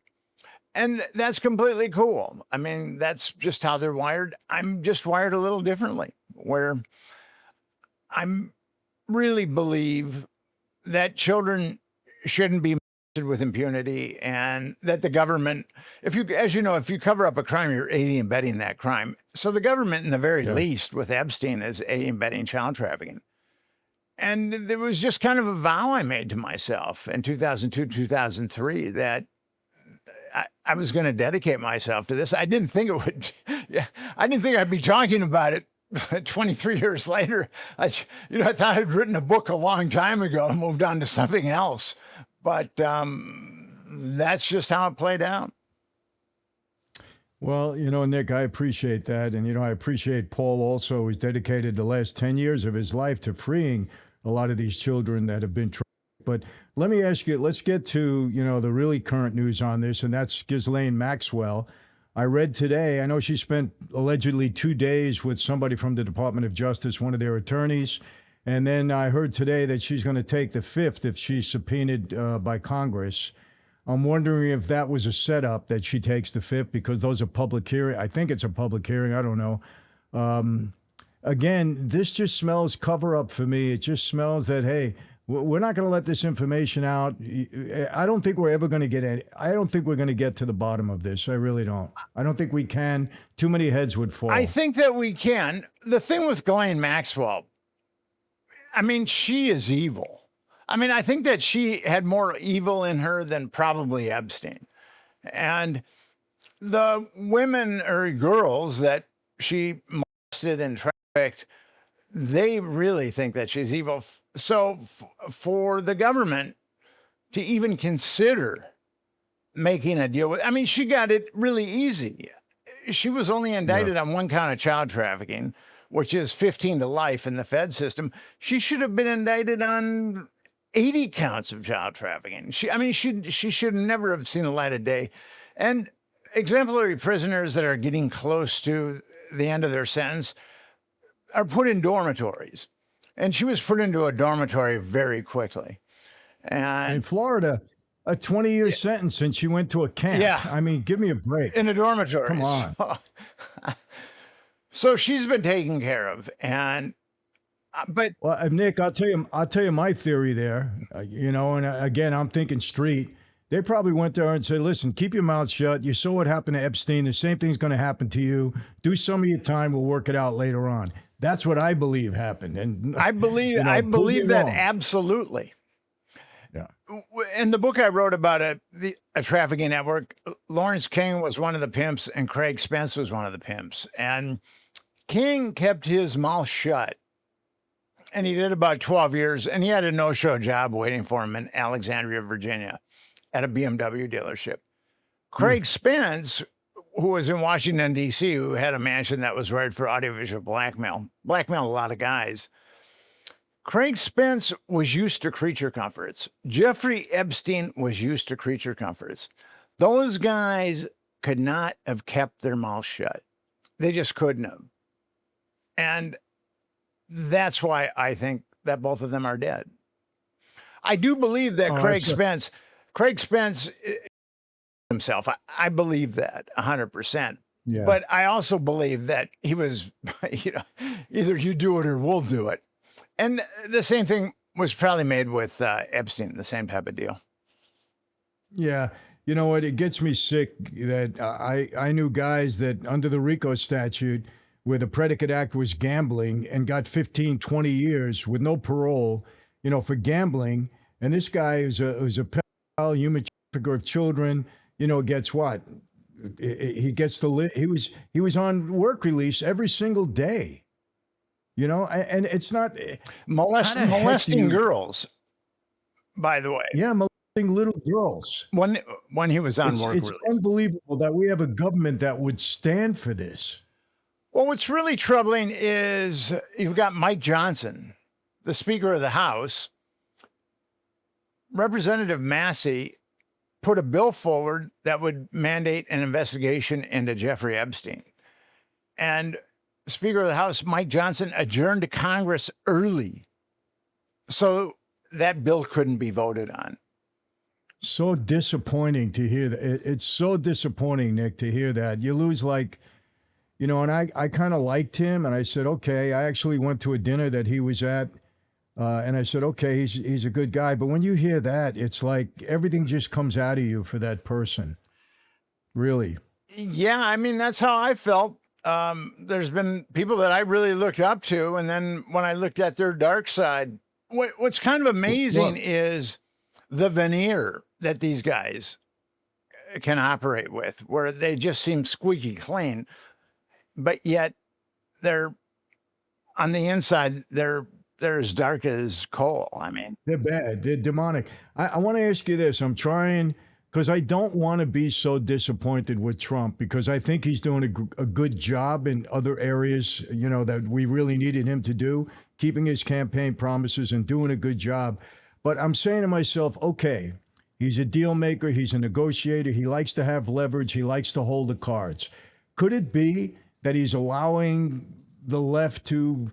And that's completely cool. I mean, that's just how they're wired. I'm just wired a little differently, where I really believe that children shouldn't be with impunity, and that the government, if you, as you know, if you cover up a crime, you're aiding and abetting that crime. So the government, in the very least, with Epstein, is aiding and abetting child trafficking. And there was just kind of a vow I made to myself in 2002, 2003 that I was going to dedicate myself to this. I didn't think it would. I didn't think I'd be talking about it 23 years later. I thought I'd written a book a long time ago and moved on to something else. But that's just how it played out. Well, Nick, I appreciate that. And, I appreciate Paul also, who's dedicated the last 10 years of his life to freeing a lot of these children that have been trafficked. But let me ask you, let's get to, the really current news on this, and that's Ghislaine Maxwell. I read today, I know she spent allegedly 2 days with somebody from the Department of Justice, one of their attorneys. And then I heard today that she's going to take the 5th if she's subpoenaed by Congress. I'm wondering if that was a setup that she takes the 5th, because those are public hearing. I think it's a public hearing. I don't know. Again, this just smells cover up for me. It just smells that, hey, we're not going to let this information out. I don't think we're ever going to get it. I don't think we're going to get to the bottom of this. I really don't. I don't think we can. Too many heads would fall. I think that we can. The thing with Ghislaine Maxwell, I mean, she is evil. I mean, I think that she had more evil in her than probably Epstein. And the women or girls that she molested and trafficked, they really think that she's evil. So for the government to even consider making a deal with, I mean, she got it really easy. She was only indicted on one count of child trafficking, which is 15 to life in the Fed system. She should have been indicted on 80 counts of child trafficking. She should never have seen the light of day. And exemplary prisoners that are getting close to the end of their sentence are put in dormitories. And she was put into a dormitory very quickly. And in Florida, a 20-year sentence, and she went to a camp. Yeah. I mean, give me a break. In a dormitory. Come on. So she's been taken care of. But well, Nick, I'll tell you my theory there. And again, I'm thinking street. They probably went there and said, "Listen, keep your mouth shut. You saw what happened to Epstein. The same thing's going to happen to you. Do some of your time. We'll work it out later on." That's what I believe happened. And I believe that absolutely. Yeah. In the book I wrote about a trafficking network, Lawrence King was one of the pimps and Craig Spence was one of the pimps. And King kept his mouth shut. And he did about 12 years, and he had a no-show job waiting for him in Alexandria, Virginia, at a BMW dealership. Craig Spence, who was in Washington, D.C., who had a mansion that was right for audiovisual blackmailed a lot of guys. Craig Spence was used to creature comforts. Jeffrey Epstein was used to creature comforts. Those guys could not have kept their mouths shut. They just couldn't have. And that's why I think that both of them are dead. I do believe that Craig Spence himself, I believe that 100%. Yeah. But I also believe that he was, either you do it or we'll do it. And the same thing was probably made with Epstein, the same type of deal. Yeah. You know what? It gets me sick that I knew guys that under the RICO statute, where the predicate act was gambling, and got 15, 20 years with no parole, for gambling. And this guy who's a pedophile, human trafficker of children, gets what? He gets he was on work release every single day. And it's not molesting girls, by the way. Yeah, molesting little girls. When he was on work release. It's unbelievable that we have a government that would stand for this. Well, what's really troubling is you've got Mike Johnson, the Speaker of the House. Representative Massey put a bill forward that would mandate an investigation into Jeffrey Epstein. And Speaker of the House, Mike Johnson, adjourned to Congress early. So that bill couldn't be voted on. So disappointing to hear that. It's so disappointing, Nick, to hear that. You lose and I kind of liked him, and I said, okay, I actually went to a dinner that he was at And I said, okay, he's a good guy. But when you hear that, it's like everything just comes out of you for that person. Really. Yeah, I mean, that's how I felt. There's been people that I really looked up to, and then when I looked at their dark side, what's kind of amazing is the veneer that these guys can operate with, where they just seem squeaky clean, but yet they're on the inside, they're as dark as coal. I mean, They're bad. They're demonic. I want to ask you this. I'm trying, because I don't want to be so disappointed with Trump, because I think he's doing a good job in other areas, you know, that we really needed him to do, keeping his campaign promises and doing a good job. But I'm saying to myself, okay, he's a deal maker. He's a negotiator. He likes to have leverage. He likes to hold the cards. Could it be that he's allowing the left to,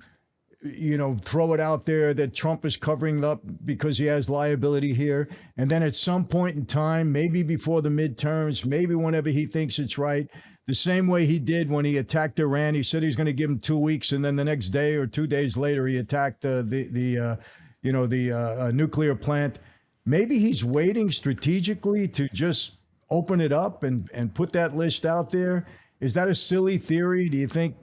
you know, throw it out there that Trump is covering up because he has liability here? And then at some point in time, maybe before the midterms, maybe whenever he thinks it's right, the same way he did when he attacked Iran, he said he's going to give him 2 weeks. And then the next day or 2 days later, he attacked the nuclear plant. Maybe he's waiting strategically to just open it up and put that list out there. Is that a silly theory? Do you think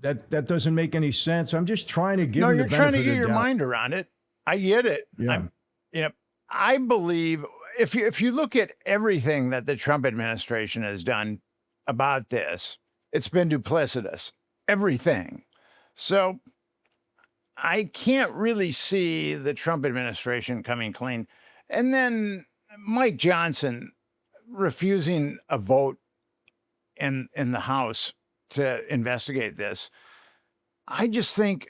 that doesn't make any sense? I'm just trying to give him the benefit of the doubt. No, you're trying to get your mind around it. I get it. Yeah. I believe if you look at everything that the Trump administration has done about this, it's been duplicitous. Everything. So I can't really see the Trump administration coming clean. And then Mike Johnson refusing a vote in the House to investigate this. I just think,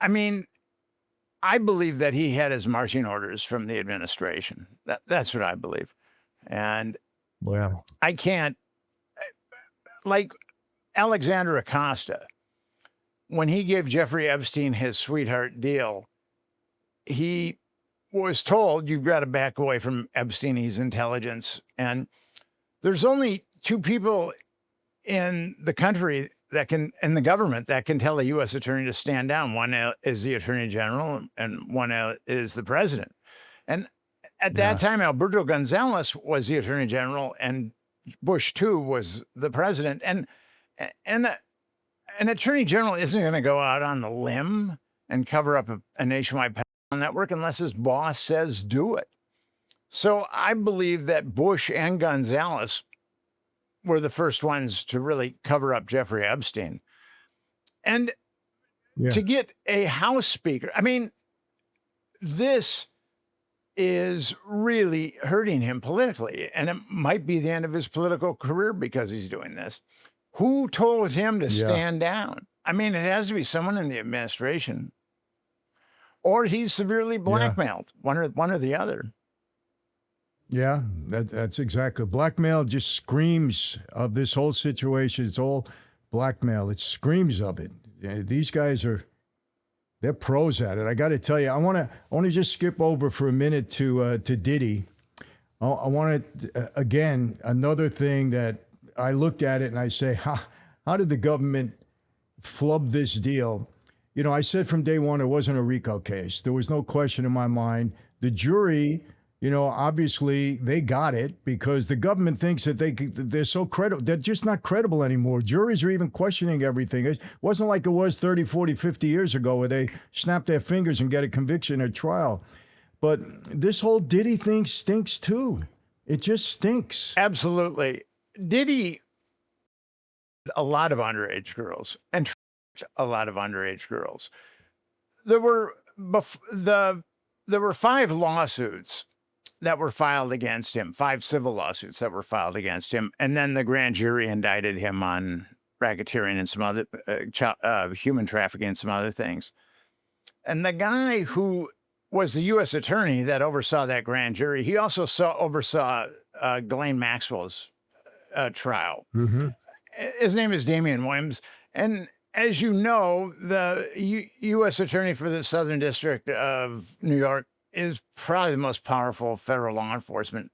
I mean, I believe that he had his marching orders from the administration. That's what I believe. And Well, I can't, like Alexander Acosta, when he gave Jeffrey Epstein his sweetheart deal, he was told, you've got to back away from Epstein, he's intelligence. And there's only two people in the country that can, in the government, that can tell a U.S. attorney to stand down. One is the attorney general and one is the president. And at that time, Alberto Gonzalez was the attorney general and Bush too was the president. And an attorney general isn't going to go out on the limb and cover up a nationwide pedophile network unless his boss says do it. So I believe that Bush and Gonzalez were the first ones to really cover up Jeffrey Epstein. And to get a House Speaker, I mean, this is really hurting him politically, and it might be the end of his political career because he's doing this. Who told him to stand down? I mean, it has to be someone in the administration, or he's severely blackmailed, one or the other. Yeah, that's exactly. Blackmail just screams of this whole situation. It's all blackmail. It screams of it. These guys they're pros at it. I got to tell you, I want to just skip over for a minute to Diddy. I want to, again, another thing that I looked at it and I say, how did the government flub this deal? You know, I said from day one, it wasn't a RICO case. There was no question in my mind. The jury, you know, obviously they got it because the government thinks that they're so credible. They're just not credible anymore. Juries are even questioning everything. It wasn't like it was 30, 40, 50 years ago where they snap their fingers and get a conviction at trial. But this whole Diddy thing stinks too. It just stinks. Absolutely. Diddy, a lot of underage girls and a lot of underage girls. There were 5 lawsuits that were filed against him, 5 civil lawsuits that were filed against him. And then the grand jury indicted him on racketeering and some other human trafficking and some other things. And the guy who was the U.S. attorney that oversaw that grand jury, he also oversaw Ghislaine Maxwell's trial. Mm-hmm. His name is Damian Williams. And as you know, the U.S. attorney for the Southern District of New York is probably the most powerful federal law enforcement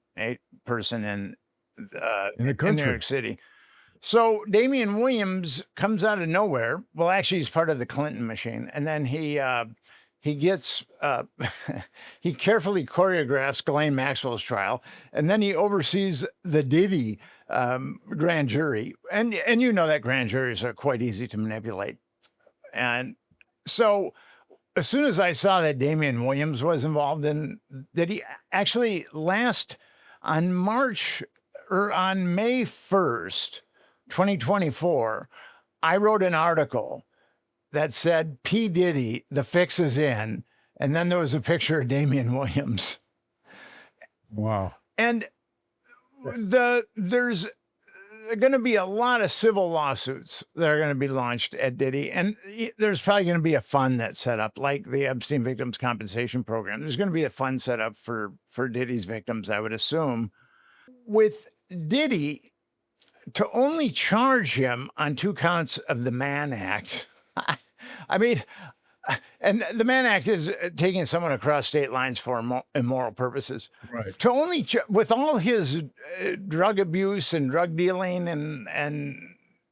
person in the country, in New York City. So Damian Williams comes out of nowhere. Well, actually, he's part of the Clinton machine. And then he he gets, he carefully choreographs Ghislaine Maxwell's trial, and then he oversees the Diddy grand jury. And you know that grand juries are quite easy to manipulate. And so as soon as I saw that Damian Williams was involved in Diddy, actually on May 1st, 2024, I wrote an article that said, P. Diddy, the fix is in. And then there was a picture of Damian Williams. Wow. And there's going to be a lot of civil lawsuits that are going to be launched at Diddy. And there's probably going to be a fund that's set up, like the Epstein Victims Compensation Program. There's going to be a fund set up for Diddy's victims, I would assume. With Diddy, to only charge him on 2 counts of the Mann Act, I mean, and the Mann Act is taking someone across state lines for immoral purposes. Right. To only, with all his drug abuse and drug dealing and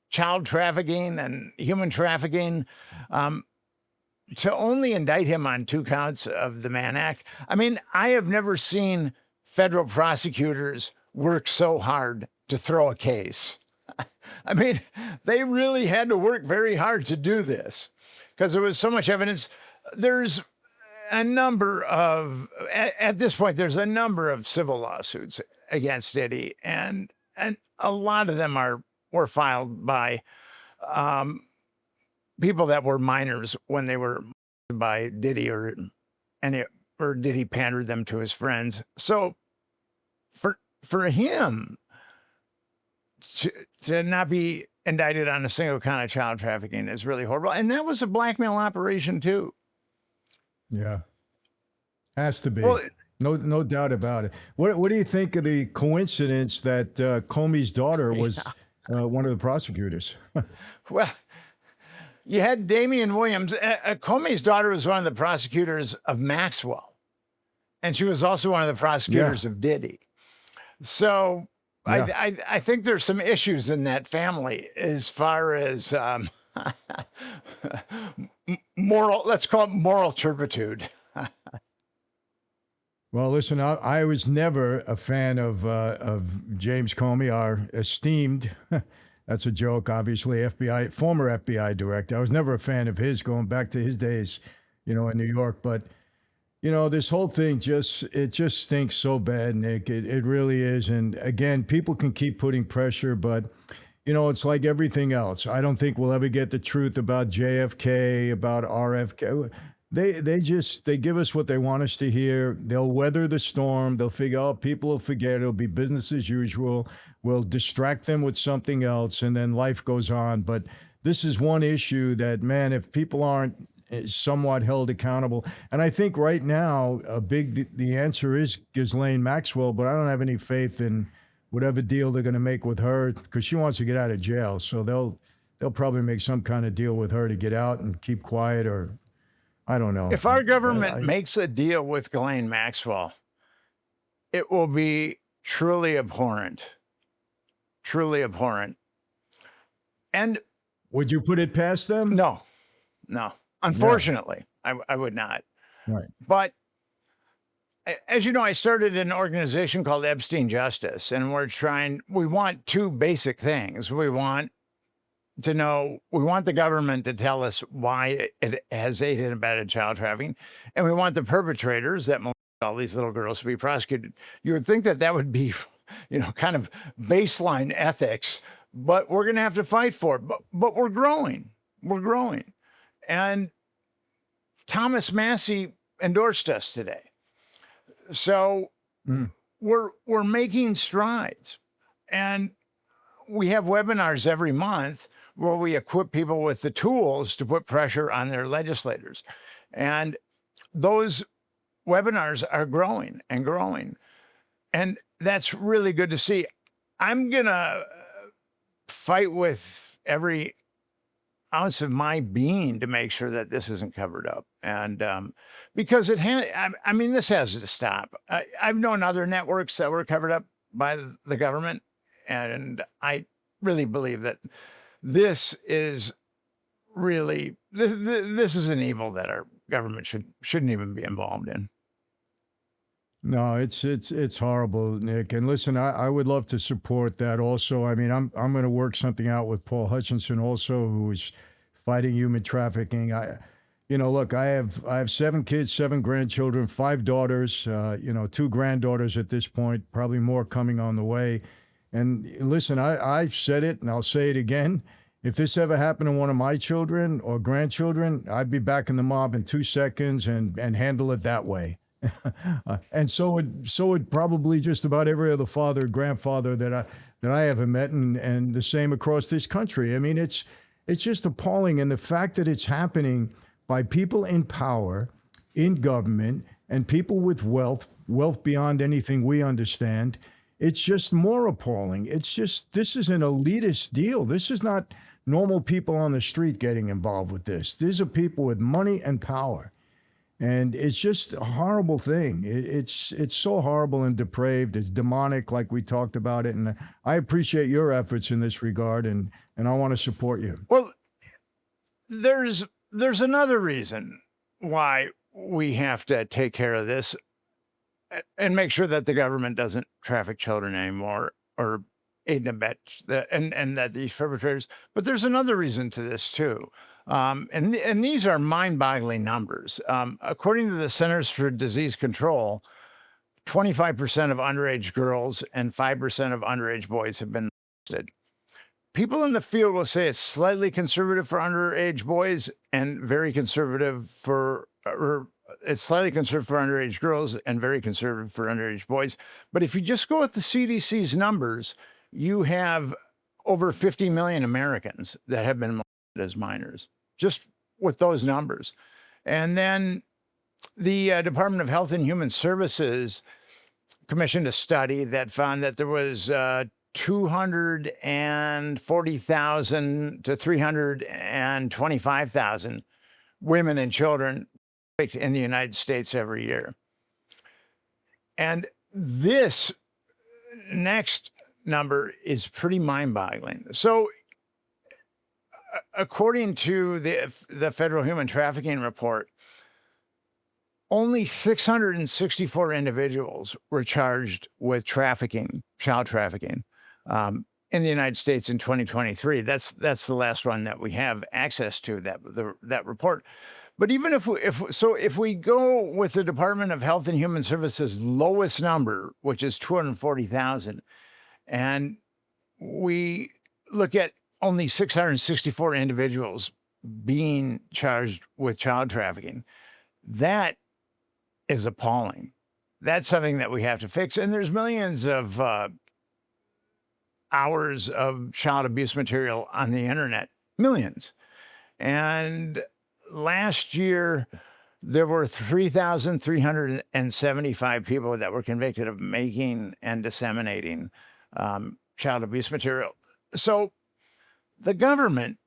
child trafficking and human trafficking, to only indict him on 2 counts of the Mann Act. I mean, I have never seen federal prosecutors work so hard to throw a case. I mean, they really had to work very hard to do this because there was so much evidence. There's a number of, at this point, there's a number of civil lawsuits against Diddy, and a lot of them were filed by people that were minors when they were by Diddy, or Diddy pandered them to his friends. So for him to not be indicted on a single count of child trafficking is really horrible. And that was a blackmail operation too. Yeah. Has to be. Well, no doubt about it. What do you think of the coincidence that Comey's daughter was one of the prosecutors? Well, you had Damian Williams. Comey's daughter was one of the prosecutors of Maxwell, and she was also one of the prosecutors of Diddy. So Yeah. I think there's some issues in that family as far as moral, let's call it moral turpitude. Well, listen, I was never a fan of James Comey, our esteemed, that's a joke, obviously, former FBI director. I was never a fan of his, going back to his days, in New York. But, this whole thing it just stinks so bad, Nick. It really is. And again, people can keep putting pressure, but, it's like everything else. I don't think we'll ever get the truth about JFK, about RFK. They give us what they want us to hear. They'll weather the storm. They'll figure out people will forget. It'll be business as usual. We'll distract them with something else, and then life goes on. But this is one issue that, man, if people aren't somewhat held accountable, and I think right now the answer is Ghislaine Maxwell, but I don't have any faith in whatever deal they're going to make with her, because she wants to get out of jail. So they'll probably make some kind of deal with her to get out and keep quiet, or I don't know. If our government makes a deal with Ghislaine Maxwell, it will be truly abhorrent. Truly abhorrent. And would you put it past them? No. Unfortunately, I would not. Right. But as you know, I started an organization called Epstein Justice, and we want 2 basic things. We want the government to tell us why it has aided and abetted child trafficking, and we want the perpetrators that molested all these little girls to be prosecuted. You would think that would be, kind of baseline ethics, but we're going to have to fight for it. But we're growing. We're growing. And Thomas Massey endorsed us today. So we're making strides. And we have webinars every month where we equip people with the tools to put pressure on their legislators. And those webinars are growing and growing. And that's really good to see. I'm going to fight with every ounce of my being to make sure that this isn't covered up. And because this has to stop. I've known other networks that were covered up by the government. And I really believe that this is really, this is an evil that our government shouldn't even be involved in. No, it's horrible, Nick. And listen, I would love to support that also. I mean, I'm going to work something out with Paul Hutchinson also, who is fighting human trafficking. Look, I have 7 kids, 7 grandchildren, 5 daughters, 2 granddaughters at this point, probably more coming on the way. And listen, I've said it and I'll say it again. If this ever happened to one of my children or grandchildren, I'd be back in the mob in 2 seconds and handle it that way. And so would probably just about every other father, grandfather that I ever met, and the same across this country. I mean, it's just appalling. And the fact that it's happening by people in power, in government, and people with wealth beyond anything we understand, it's just more appalling. It's just, this is an elitist deal. This is not normal people on the street getting involved with this. These are people with money and power. And it's just a horrible thing. It's so horrible and depraved. It's demonic, like we talked about it. And I appreciate your efforts in this regard, and I want to support you. Well, there's another reason why we have to take care of this and make sure that the government doesn't traffic children anymore or aid and abet and that these perpetrators. But there's another reason to this too. And these are mind-boggling numbers. According to the Centers for Disease Control, 25% of underage girls and 5% of underage boys have been molested. People in the field will say it's slightly conservative for underage boys and very conservative or it's slightly conservative for underage girls and very conservative for underage boys. But if you just go with the CDC's numbers, you have over 50 million Americans that have been molested as minors, just with those numbers. And then the Department of Health and Human Services commissioned a study that found that there was 240,000 to 325,000 women and children in the United States every year. And this next number is pretty mind-boggling. So according to the Federal Human Trafficking Report, only 664 individuals were charged with trafficking, child trafficking, in the United States in 2023. That's the last one that we have access to, that report. But even if we go with the Department of Health and Human Services lowest number, which is 240,000, and we look at only 664 individuals being charged with child trafficking, that is appalling. That's something that we have to fix. And there's millions of hours of child abuse material on the internet, millions. And last year, there were 3,375 people that were convicted of making and disseminating child abuse material. So the government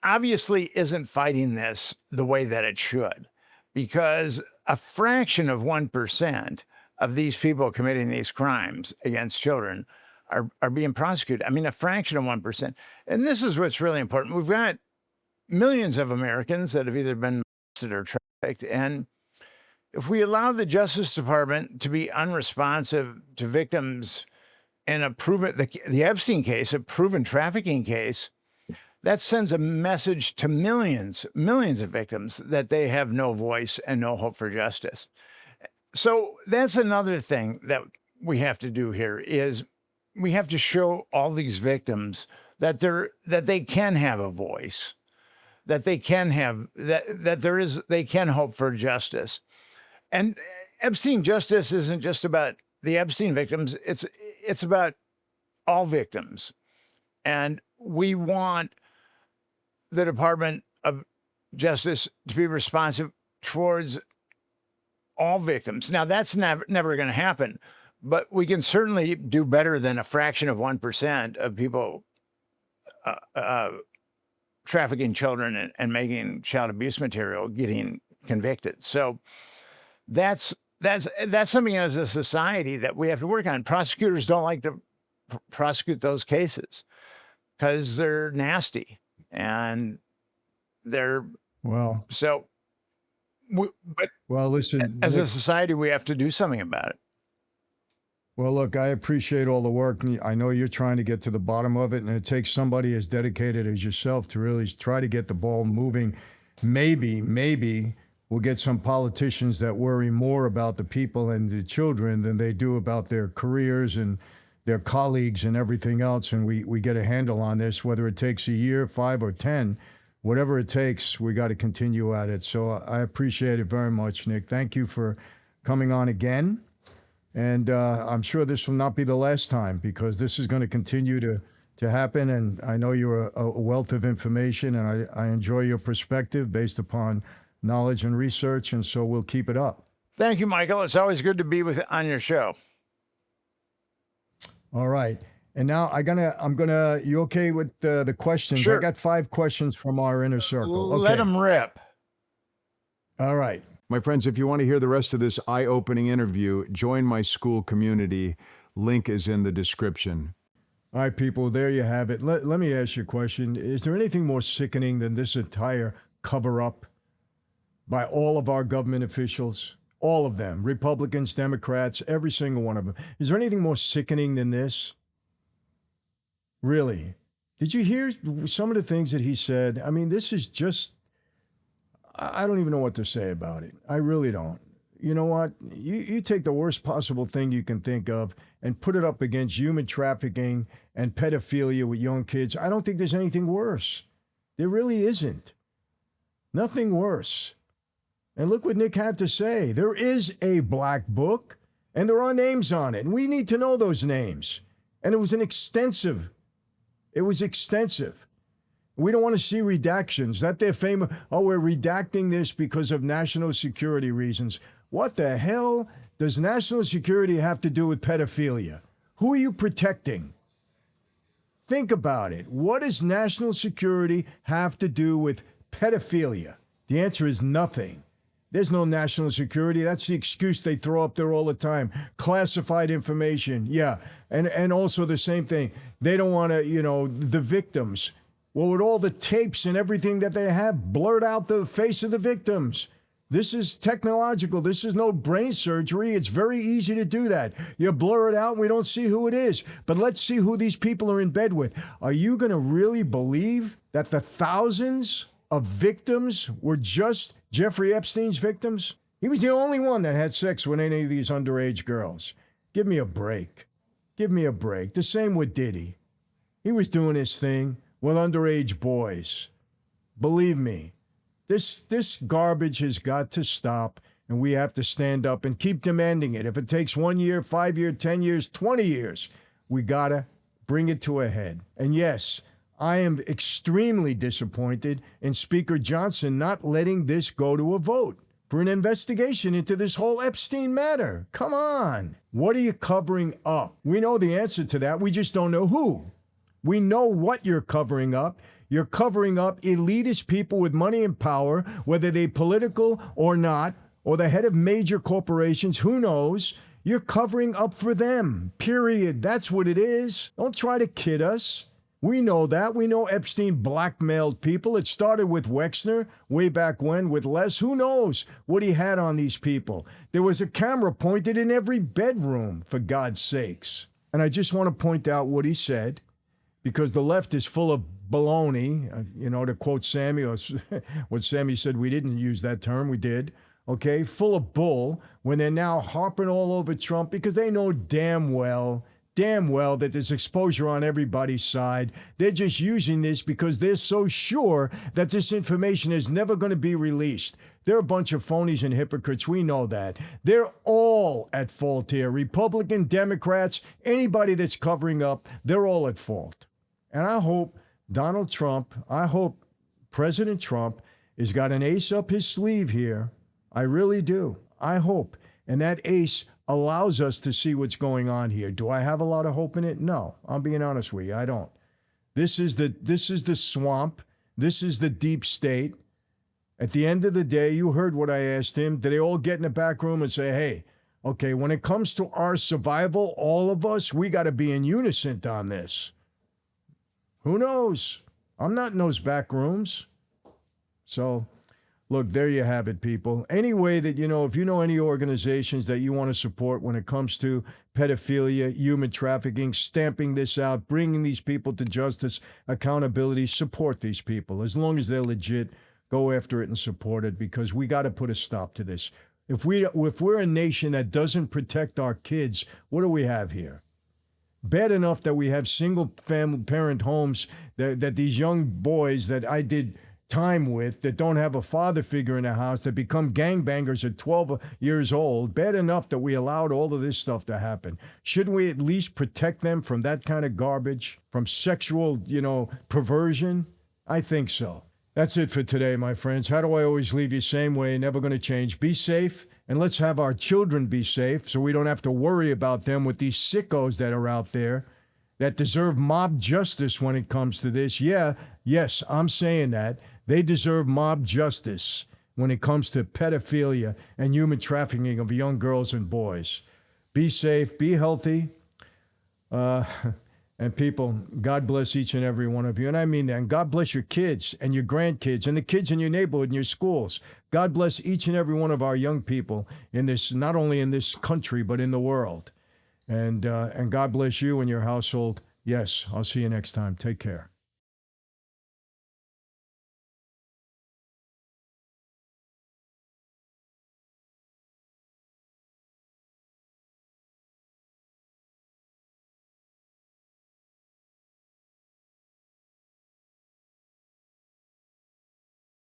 obviously isn't fighting this the way that it should, because a fraction of 1% of these people committing these crimes against children are being prosecuted. I mean, a fraction of 1%. And this is what's really important. We've got millions of Americans that have either been molested or trafficked. And if we allow the Justice Department to be unresponsive to victims in the Epstein case, a proven trafficking case, that sends a message to millions of victims that they have no voice and no hope for justice. So that's another thing that we have to do here, is we have to show all these victims that they can have a voice, that they can have they can hope for justice. And Epstein justice isn't just about the Epstein victims, it's about all victims. And we want the Department of Justice to be responsive towards all victims. Now, that's never going to happen, but we can certainly do better than a fraction of 1% of people trafficking children and making child abuse material getting convicted. So that's something as a society that we have to work on. Prosecutors don't like to prosecute those cases because they're nasty. And They're Well, so. But well, listen, as a Nick, society, we have to do something about it. well, look, I appreciate all the work. And I know you're trying to get to the bottom of it, and it takes somebody as dedicated as yourself to really try to get the ball moving. Maybe we'll get some politicians that worry more about the people and the children than they do about their careers and their colleagues and everything else. And we get a handle on this, whether it takes a year, 5 or 10, whatever it takes, we got to continue at it. So I appreciate it very much, Nick. Thank you for coming on again. And I'm sure this will not be the last time, because this is going to continue to happen. And I know you're a wealth of information, and I enjoy your perspective based upon knowledge and research. And so we'll keep it up. Thank you, Michael. It's always good to be on your show. All right. And now I'm gonna. You okay with the questions? Sure. I got 5 questions from our inner circle. Okay. Let them rip. All right. My friends, if you want to hear the rest of this eye-opening interview, join my school community. Link is in the description. All right, people, there you have it. Let me ask you a question. Is there anything more sickening than this entire cover-up by all of our government officials? All of them, Republicans, Democrats, every single one of them. Is there anything more sickening than this? Really? Did you hear some of the things that he said? I mean, this is just, I don't even know what to say about it. I really don't. You know what? You take the worst possible thing you can think of and put it up against human trafficking and pedophilia with young kids. I don't think there's anything worse. There really isn't. Nothing worse. And look what Nick had to say. There is a black book, and there are names on it, and we need to know those names. And it was extensive. We don't want to see redactions. That they're famous. Oh, we're redacting this because of national security reasons. What the hell does national security have to do with pedophilia? Who are you protecting? Think about it. What does national security have to do with pedophilia? The answer is nothing. There's no national security. That's the excuse they throw up there all the time. Classified information. Yeah. And also the same thing. They don't want to, the victims. Well, with all the tapes and everything that they have, blurred out the face of the victims. This is technological. This is no brain surgery. It's very easy to do that. You blur it out and we don't see who it is. But let's see who these people are in bed with. Are you going to really believe that the thousands of victims were just Jeffrey Epstein's victims? He was the only one that had sex with any of these underage girls. Give me a break. Give me a break. The same with Diddy. He was doing his thing with underage boys. Believe me, this garbage has got to stop, and we have to stand up and keep demanding it. If it takes 1 year, 5 years, 10 years, 20 years, we got to bring it to a head. And yes, I am extremely disappointed in Speaker Johnson not letting this go to a vote for an investigation into this whole Epstein matter. Come on. What are you covering up? We know the answer to that. We just don't know who. We know what you're covering up. You're covering up elitist people with money and power, whether they're political or not, or the head of major corporations, who knows? You're covering up for them, period. That's what it is. Don't try to kid us. We know that. We know Epstein blackmailed people. It started with Wexner way back when with Les. Who knows what he had on these people? There was a camera pointed in every bedroom, for God's sakes. And I just want to point out what he said, because the left is full of baloney, to quote Sammy, or what Sammy said, we didn't use that term, we did, okay, full of bull, when they're now harping all over Trump because they know damn well that there's exposure on everybody's side. They're just using this because they're so sure that this information is never going to be released. They're a bunch of phonies and hypocrites. We know that. They're all at fault here. Republican, Democrats, anybody that's covering up, they're all at fault. And I hope President Trump has got an ace up his sleeve here. I really do. I hope. And that ace allows us to see what's going on here. Do I have a lot of hope in it? No, I'm being honest with you. I don't. This is the swamp. This is the deep state. At the end of the day, you heard what I asked him. Did they all get in the back room and say, hey, okay, when it comes to our survival, all of us, we got to be in unison on this. Who knows? I'm not in those back rooms. So, look, there you have it, people. Any way that, if you know any organizations that you want to support when it comes to pedophilia, human trafficking, stamping this out, bringing these people to justice, accountability, support these people. As long as they're legit, go after it and support it, because we got to put a stop to this. If we're a nation that doesn't protect our kids, what do we have here? Bad enough that we have single family parent homes that these young boys that I did time with that don't have a father figure in the house that become gangbangers at 12 years old. Bad enough that we allowed all of this stuff to happen. Shouldn't we at least protect them from that kind of garbage, from sexual, perversion? I think so. That's it for today, my friends. How do I always leave you? Same way, never going to change. Be safe, and let's have our children be safe so we don't have to worry about them with these sickos that are out there that deserve mob justice when it comes to this. Yes, I'm saying that. They deserve mob justice when it comes to pedophilia and human trafficking of young girls and boys. Be safe, be healthy. And people, God bless each and every one of you. And I mean that. And God bless your kids and your grandkids and the kids in your neighborhood and your schools. God bless each and every one of our young people in this, not only in this country, but in the world. And God bless you and your household. Yes, I'll see you next time. Take care.